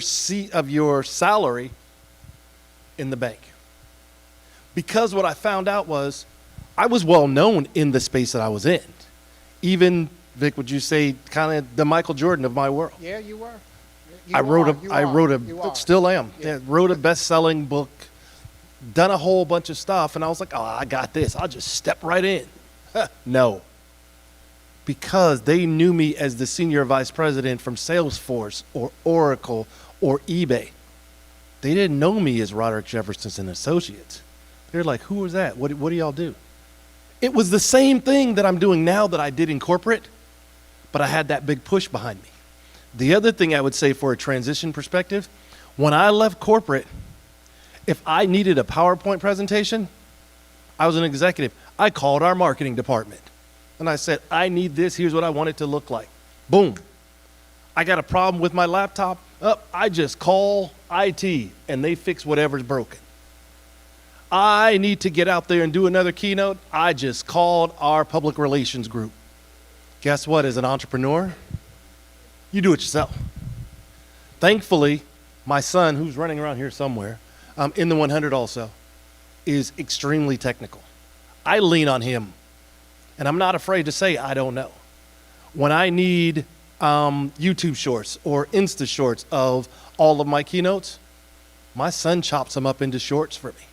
salary in the bank. Because what I found out was I was well known in the space that I was in. Even, Vic, would you say kind of the Michael Jordan of my world? Yeah, you were. I still am. Yeah, wrote a best-selling book, done a whole bunch of stuff, and I was like, oh, I got this. I'll just step right in. No. Because they knew me as the senior vice president from Salesforce or Oracle or eBay. They didn't know me as Roderick Jefferson and Associates. They're like, who is that? What do y'all do? It was the same thing that I'm doing now that I did in corporate, but I had that big push behind me. The other thing I would say for a transition perspective, when I left corporate, if I needed a PowerPoint presentation, I was an executive. I called our marketing department and I said, I need this. Here's what I want it to look like. Boom. I got a problem with my laptop. I just call IT and they fix whatever's broken. I need to get out there and do another keynote. I just called our public relations group. Guess what? As an entrepreneur, you do it yourself. Thankfully, my son, who's running around here somewhere, in the 100 also, is extremely technical. I lean on him, and I'm not afraid to say I don't know. When I need YouTube shorts or Insta shorts of all of my keynotes, my son chops them up into shorts for me.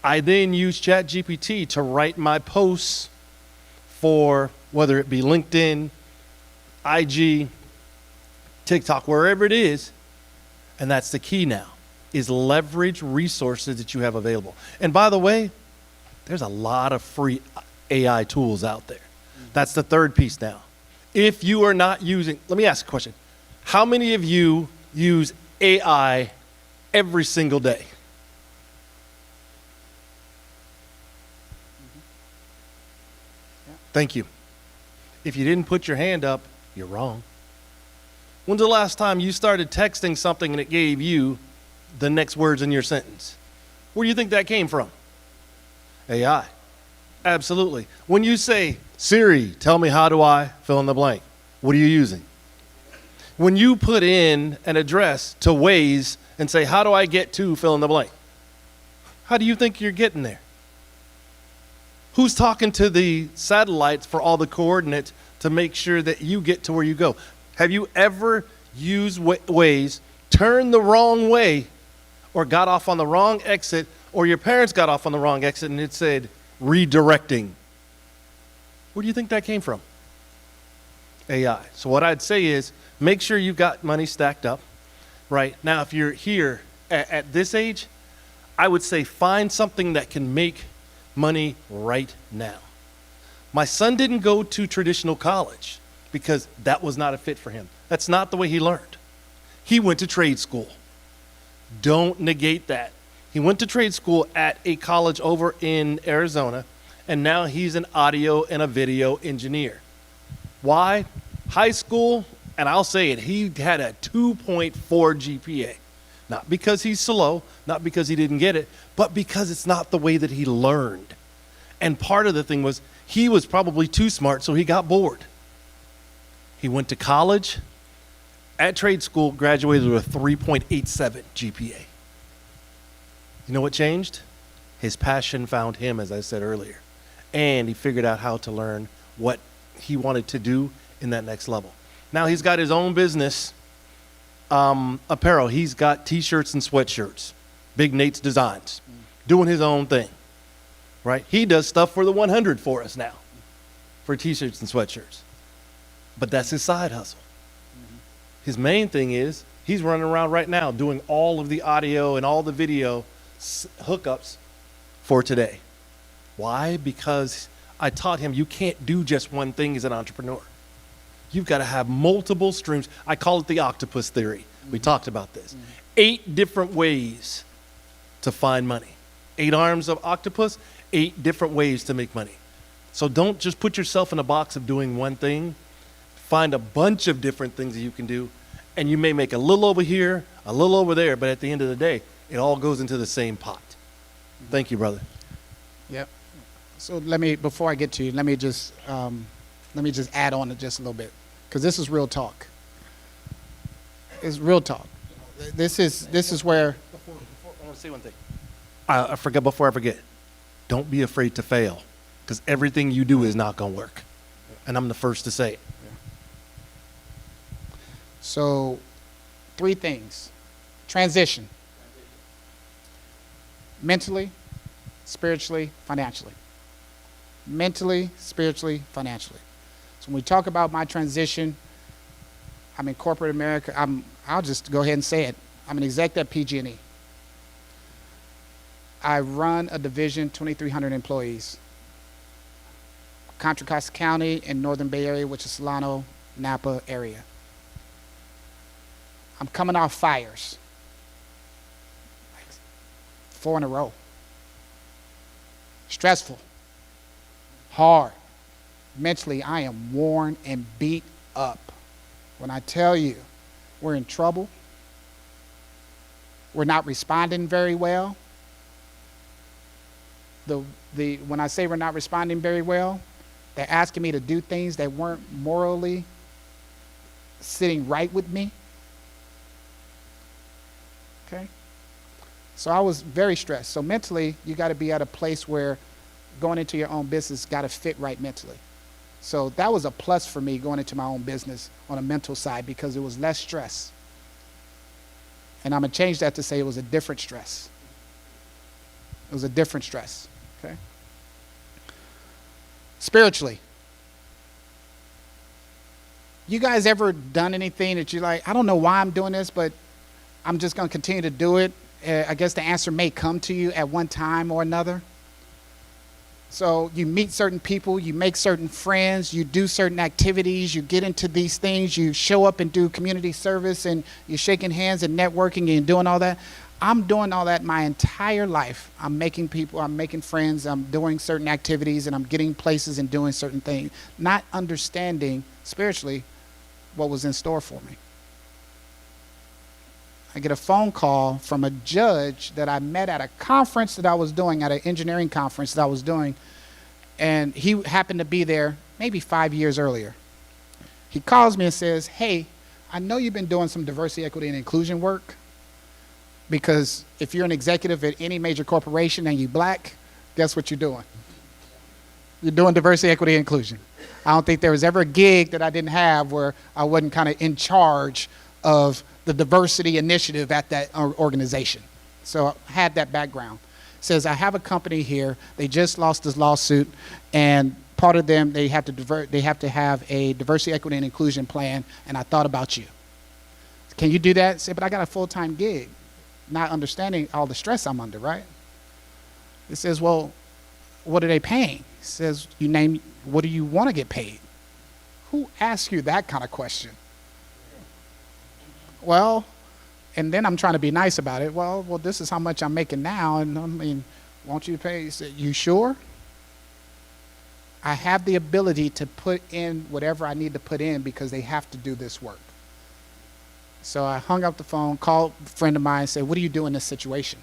I then use ChatGPT to write my posts for whether it be LinkedIn, IG, TikTok, wherever it is. And that's the key now, is leverage resources that you have available. And by the way, there's a lot of free AI tools out there. That's the third piece now. If you are not using, let me ask a question. How many of you use AI every single day? Thank you. If you didn't put your hand up, you're wrong. When's the last time you started texting something and it gave you the next words in your sentence? Where do you think that came from? AI. Absolutely. When you say, Siri, tell me how do I fill in the blank, what are you using? When you put in an address to Waze and say, how do I get to fill in the blank? How do you think you're getting there? Who's talking to the satellites for all the coordinates to make sure that you get to where you go? Have you ever used Waze, turned the wrong way, or got off on the wrong exit, or your parents got off on the wrong exit and it said redirecting? Where do you think that came from? AI. So what I'd say is make sure you've got money stacked up. Right now, if you're here at this age, I would say find something that can make money right now. My son didn't go to traditional college because that was not a fit for him. That's not the way he learned. He went to trade school. Don't negate that. He went to trade school at a college over in Arizona, and now he's an audio and a video engineer. Why? High school, and I'll say it, he had a 2.4 GPA. Not because he's slow, not because he didn't get it, but because it's not the way that he learned. And part of the thing was he was probably too smart, so he got bored. He went to college, at trade school, graduated with a 3.87 GPA. You know what changed? His passion found him, as I said earlier. And he figured out how to learn what he wanted to do in that next level. Now he's got his own business, apparel. He's got t-shirts and sweatshirts, Big Nate's Designs, doing his own thing, right? He does stuff for the 100 for us now, for t-shirts and sweatshirts. But that's his side hustle. His main thing is he's running around right now doing all of the audio and all the video hookups for today. Why? Because I taught him you can't do just one thing as an entrepreneur. You've got to have multiple streams. I call it the octopus theory. We talked about this. 8 different ways to find money. 8 arms of octopus, 8 different ways to make money. So don't just put yourself in a box of doing one thing. Find a bunch of different things that you can do, and you may make a little over here, a little over there, but at the end of the day, it all goes into the same pot. Thank you, brother. Yep. So let me, before I get to you, let me just add on to just a little bit, because this is real talk. It's real talk. This is where. I want to say one thing. I forgot before I forget. Don't be afraid to fail, because everything you do is not going to work, and I'm the first to say it. So, 3 things. Transition. Mentally, spiritually, financially. Mentally, spiritually, financially. So when we talk about my transition, I'm in corporate America. I'll just go ahead and say it. I'm an exec at PG&E. I run a division, 2,300 employees. Contra Costa County in Northern Bay Area, which is Solano, Napa area. I'm coming off fires. 4 in a row. Stressful. Hard. Mentally, I am worn and beat up. When I tell you we're in trouble, we're not responding very well. When I say we're not responding very well, they're asking me to do things that weren't morally sitting right with me. Okay? So I was very stressed. So mentally, you got to be at a place where going into your own business got to fit right mentally. So that was a plus for me going into my own business on a mental side, because it was less stress. And I'm going to change that to say it was a different stress. It was a different stress. Okay? Spiritually. You guys ever done anything that you're like, I don't know why I'm doing this, but I'm just going to continue to do it? I guess the answer may come to you at one time or another. So you meet certain people, you make certain friends, you do certain activities, you get into these things, you show up and do community service, and you're shaking hands and networking and doing all that. I'm doing all that my entire life. I'm making people, I'm making friends, I'm doing certain activities, and I'm getting places and doing certain things, not understanding spiritually what was in store for me. I get a phone call from a judge that I met at a conference that I was doing, at an engineering conference that I was doing, and he happened to be there maybe 5 years earlier. He calls me and says, hey, I know you've been doing some diversity, equity, and inclusion work, Because if you're an executive at any major corporation and you black, guess what you're doing? You're doing diversity, equity, and inclusion. I don't think there was ever a gig that I didn't have where I wasn't kind of in charge of the diversity initiative at that organization. So I had that background. It says, I have a company here. They just lost this lawsuit, and part of them, they have to have a diversity, equity, and inclusion plan, and I thought about you. Can you do that? I say, but I got a full-time gig, not understanding all the stress I'm under, right? It says, well, what are they paying? It says, what do you want to get paid? Who asks you that kind of question? Well, and then I'm trying to be nice about it. Well, this is how much I'm making now, and I mean, won't you pay? He said, you sure? I have the ability to put in whatever I need to put in because they have to do this work. So I hung up the phone, called a friend of mine, and said, what do you do in this situation?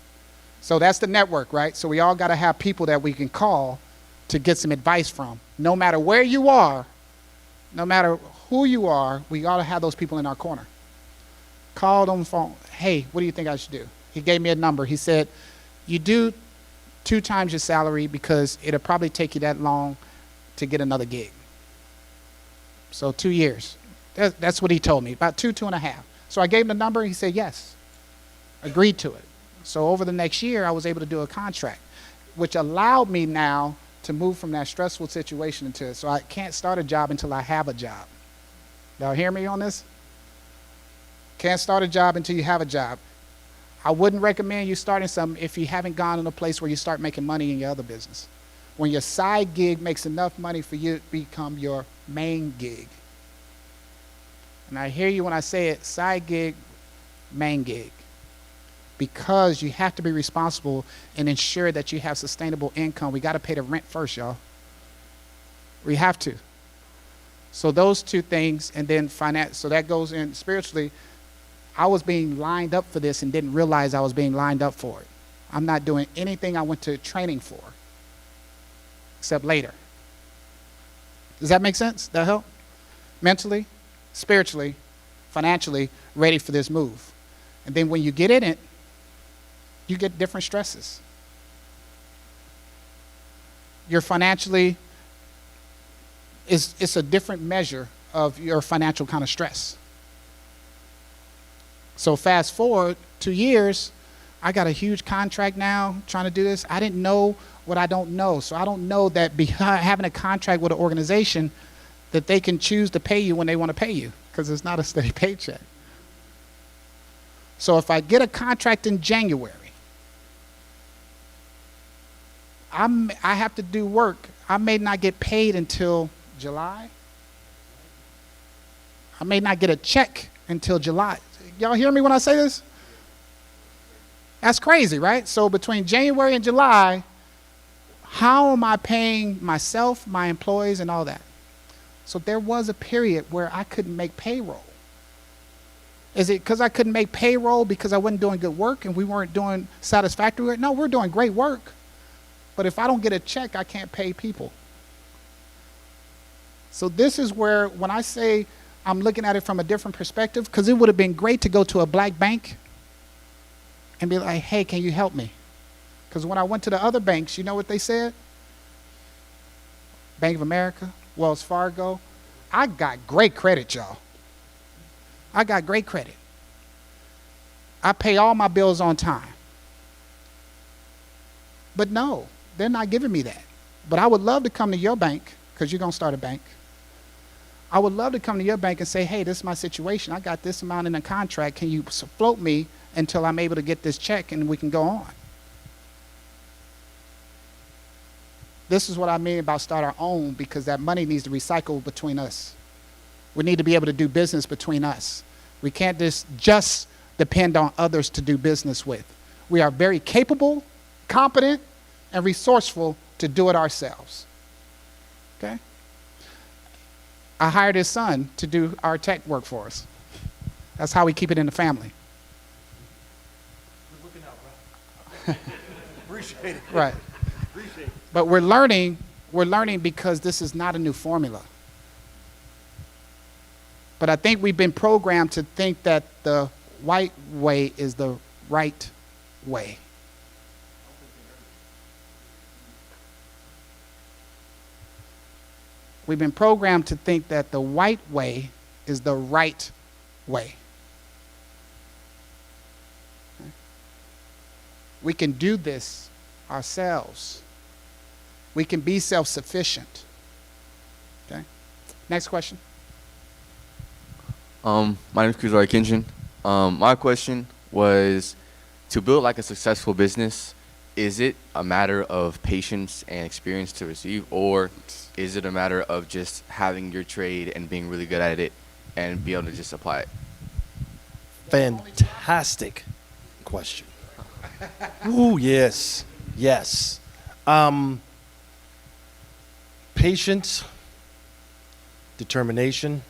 So that's the network, right? So we all got to have people that we can call to get some advice from. No matter where you are, no matter who you are, we got to have those people in our corner. Called on the phone, hey, what do you think I should do? He gave me a number. He said, you do 2 times your salary because it'll probably take you that long to get another gig. So 2 years. That's what he told me, about 2.5. So I gave him the number. He said yes, agreed to it. So over the next year, I was able to do a contract, which allowed me now to move from that stressful situation into it. So I can't start a job until I have a job. Y'all hear me on this? Can't start a job until you have a job. I wouldn't recommend you starting something if you haven't gone in a place where you start making money in your other business. When your side gig makes enough money for you to become your main gig. And I hear you when I say it, side gig, main gig. Because you have to be responsible and ensure that you have sustainable income. We got to pay the rent first, y'all. We have to. So those 2 things, and then finance, so that goes in spiritually. I was being lined up for this and didn't realize I was being lined up for it. I'm not doing anything I went to training for, except later. Does that make sense? That help? Mentally, spiritually, financially, ready for this move. And then when you get in it, you get different stresses. You're financially, it's a different measure of your financial kind of stress. So fast forward 2 years, I got a huge contract now trying to do this. I didn't know what I don't know. So I don't know that behind having a contract with an organization that they can choose to pay you when they want to pay you, because it's not a steady paycheck. So if I get a contract in January, I have to do work. I may not get paid until July. I may not get a check until July. Y'all hear me when I say this? That's crazy, right? So between January and July, how am I paying myself, my employees, and all that? So there was a period where I couldn't make payroll. Is it because I couldn't make payroll because I wasn't doing good work and we weren't doing satisfactory work? No, we're doing great work. But if I don't get a check, I can't pay people. So this is where, when I say I'm looking at it from a different perspective, because it would have been great to go to a black bank and be like, hey, can you help me? Because when I went to the other banks, you know what they said? Bank of America, Wells Fargo. I got great credit, y'all. I got great credit. I pay all my bills on time. But no, they're not giving me that. But I would love to come to your bank, because you're going to start a bank. I would love to come to your bank and say, hey, this is my situation. I got this amount in a contract. Can you float me until I'm able to get this check and we can go on? This is what I mean about start our own, because that money needs to recycle between us. We need to be able to do business between us. We can't just depend on others to do business with. We are very capable, competent, and resourceful to do it ourselves. Okay? I hired his son to do our tech work for us. That's how we keep it in the family. Good looking out, bro. Appreciate it. Right. Appreciate it. But we're learning because this is not a new formula. But I think we've been programmed to think that the white way is the right way. We've been programmed to think that the white way is the right way. We can do this ourselves. We can be self-sufficient. Okay? Next question. My name is Kuzari Kinshin. My question was, to build like a successful business, is it a matter of patience and experience to receive, or is it a matter of just having your trade and being really good at it and be able to just apply it? Fantastic question. Ooh, yes, yes. Patience, determination,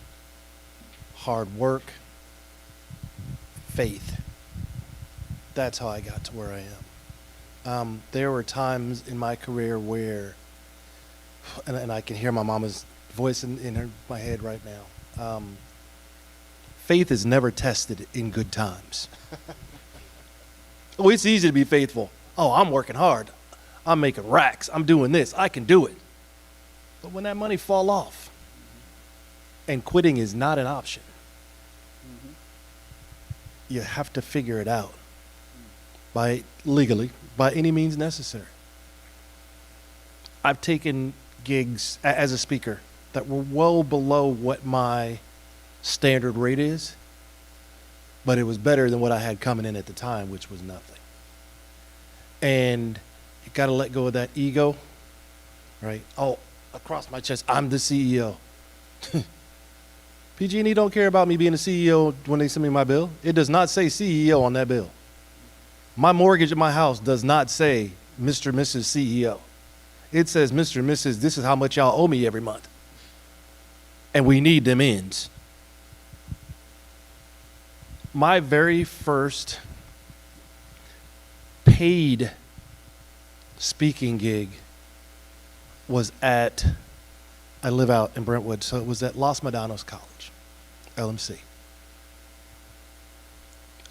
hard work, faith. That's how I got to where I am. There were times in my career where, and I can hear my mama's voice in my head right now. Faith is never tested in good times. Oh, it's easy to be faithful. Oh, I'm working hard. I'm making racks. I'm doing this. I can do it. But when that money fall off, and quitting is not an option, you have to figure it out legally, by any means necessary. I've taken gigs as a speaker that were well below what my standard rate is, but it was better than what I had coming in at the time, which was nothing. And you got to let go of that ego, right? Oh, across my chest, I'm the CEO. PG&E don't care about me being a CEO when they send me my bill. It does not say CEO on that bill. My mortgage at my house does not say Mr. Mrs. CEO. It says Mr. Mrs. This is how much y'all owe me every month. And we need them ends. My very first paid speaking gig was I live out in Brentwood, so it was at Los Medanos College, LMC.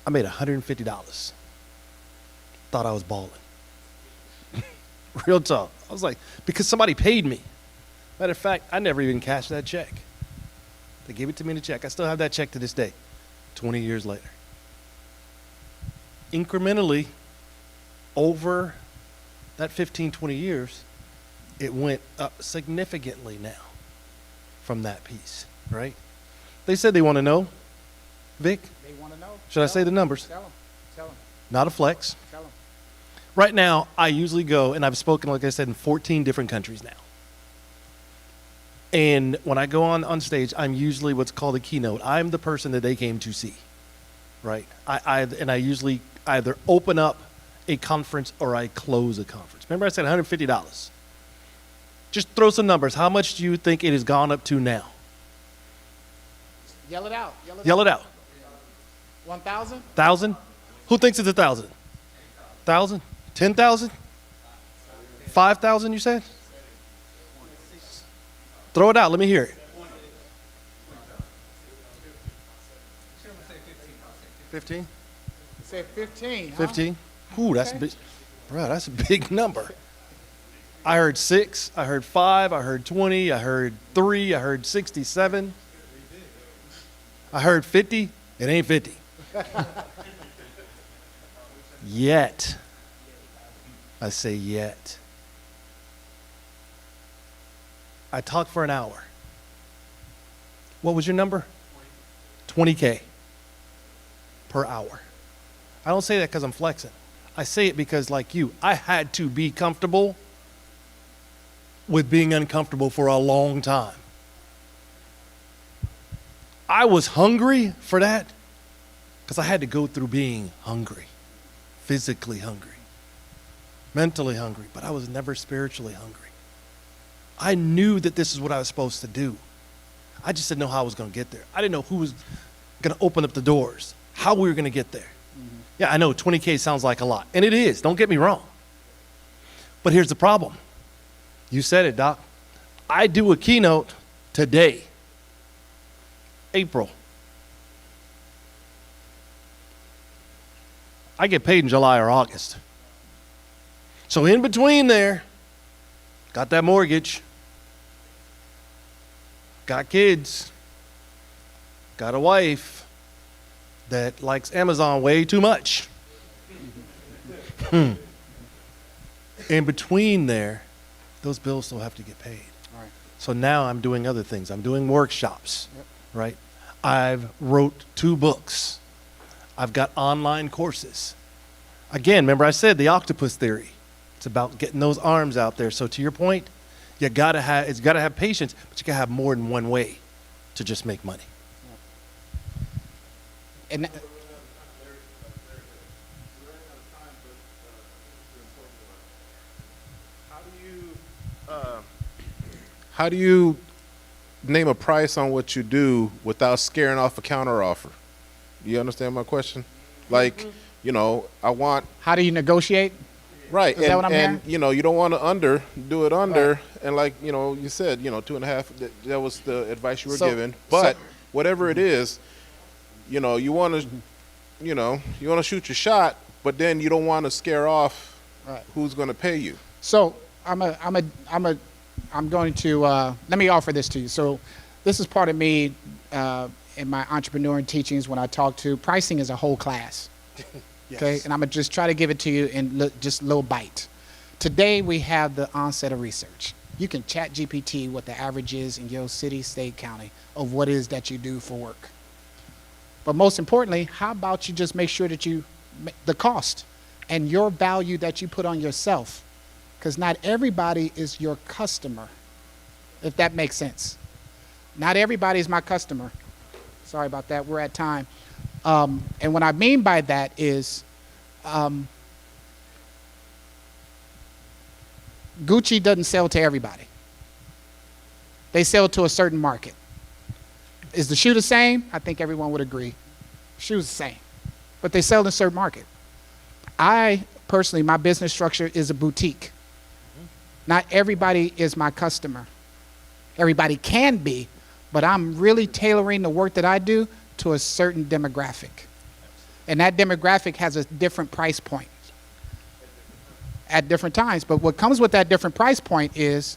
I made $150. Thought I was balling. Real talk. I was like, because somebody paid me. Matter of fact, I never even cashed that check. They gave it to me in a check. I still have that check to this day, 20 years later. Incrementally, over that 15, 20 years, it went up significantly now from that piece, right? They said they want to know. Vic? They want to know. Should I say the numbers? Tell them. Tell them. Not a flex. Tell them. Right now, I usually go, and I've spoken, like I said, in 14 different countries now. And when I go on stage, I'm usually what's called a keynote. I'm the person that they came to see, right? I usually either open up a conference or I close a conference. Remember I said $150. Just throw some numbers. How much do you think it has gone up to now? Yell it out. Yell it out. 1,000? 1,000? Who thinks it's 1,000? 1,000? 10,000? 5,000, you said? Throw it out. Let me hear it. 15? Say 15. 15? Ooh, that's a big, bro, that's a big number. I heard 6, I heard 5, I heard 20, I heard 3, I heard 67. I heard 50. It ain't 50. Yet. I say yet. I talked for an hour. What was your number? 20K per hour. I don't say that because I'm flexing. I say it because, like you, I had to be comfortable with being uncomfortable for a long time. I was hungry for that because I had to go through being hungry, physically hungry, mentally hungry, but I was never spiritually hungry. I knew that this is what I was supposed to do. I just didn't know how I was going to get there. I didn't know who was going to open up the doors, how we were going to get there. Mm-hmm. Yeah, I know 20K sounds like a lot, and it is. Don't get me wrong. But here's the problem. You said it, Doc. I do a keynote today, April. I get paid in July or August. So in between there, got that mortgage, got kids, got a wife that likes Amazon way too much. In between there, those bills still have to get paid. Right. So now I'm doing other things. I'm doing workshops, right? I've wrote 2 books. I've got online courses. Again, remember I said the octopus theory. It's about getting those arms out there. So to your point, it's got to have patience, but you got to have more than one way to just make money. And How do you name a price on what you do without scaring off a counteroffer? You understand my question? Like, you know, I want. how do you negotiate? Right, Is that what I'm hearing? you know, you don't want to do it under, and like, you know, you said, you know, 2.5. That was the advice you were given. But whatever it is, you know, you want to, you shoot your shot, but then you don't want to scare off who's going to pay you. So I'm going to let me offer this to you. So this is part of me in my entrepreneur teachings when I talk to pricing is a whole class. Yes. Okay, and I'm gonna just try to give it to you in just little bite. Today we have the onset of research. You can chat GPT what the average is in your city, state, county of what it is that you do for work. But most importantly, how about you just make sure that the cost and your value that you put on yourself, because not everybody is your customer, if that makes sense. Not everybody is my customer. Sorry about that, we're at time. And what I mean by that is Gucci doesn't sell to everybody. They sell to a certain market. Is the shoe the same? I think everyone would agree. Shoe's the same. But they sell in a certain market. I personally, my business structure is a boutique. Not everybody is my customer. Everybody can be, but I'm really tailoring the work that I do to a certain demographic. And that demographic has a different price point at different times. But what comes with that different price point is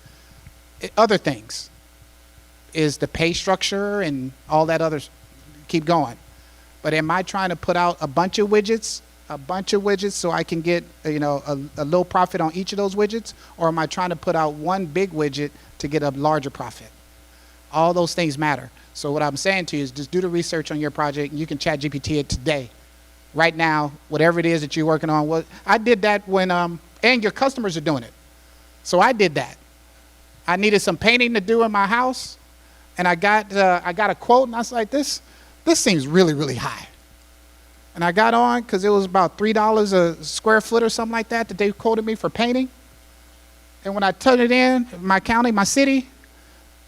other things, is the pay structure and all that other, keep going. But am I trying to put out a bunch of widgets so I can get a low profit on each of those widgets? Or am I trying to put out one big widget to get a larger profit? All those things matter. So what I'm saying to you is just do the research on your project, and you can chat GPT it today, right now, whatever it is that you're working on. I did that when, and your customers are doing it. So I did that. I needed some painting to do in my house, and I got a quote, and I was like, this seems really, really high. And I got on, because it was about $3 a square foot or something like that they quoted me for painting. And when I turned it in, my county, my city,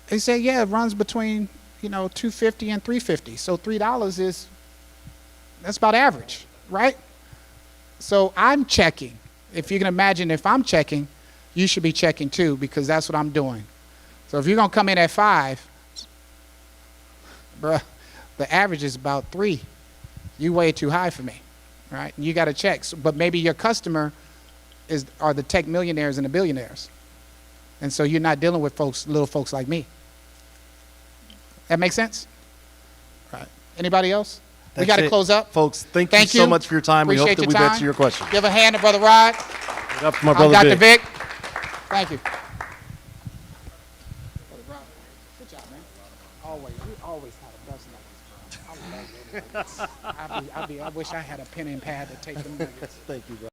they said, yeah, it runs between, $250 and $350. So $3 that's about average, right? So I'm checking. If you can imagine, if I'm checking, you should be checking too, because that's what I'm doing. So if you're gonna come in at 5, bruh, the average is about 3. You way too high for me, right? And you gotta check. But maybe your customer are the tech millionaires and the billionaires. And so you're not dealing with little folks like me. That make sense? Right. Anybody else? We got to close up. Folks, thank you so much for your time. Appreciate we hope that we've answered your question. Give a hand to Brother Rod. Give it up for my brother Dr. Vic. Thank you. Brother Rod, good job, man. You always had a best nuggets, bro. I wish I had a pen and pad to take them nuggets. Thank you, bro.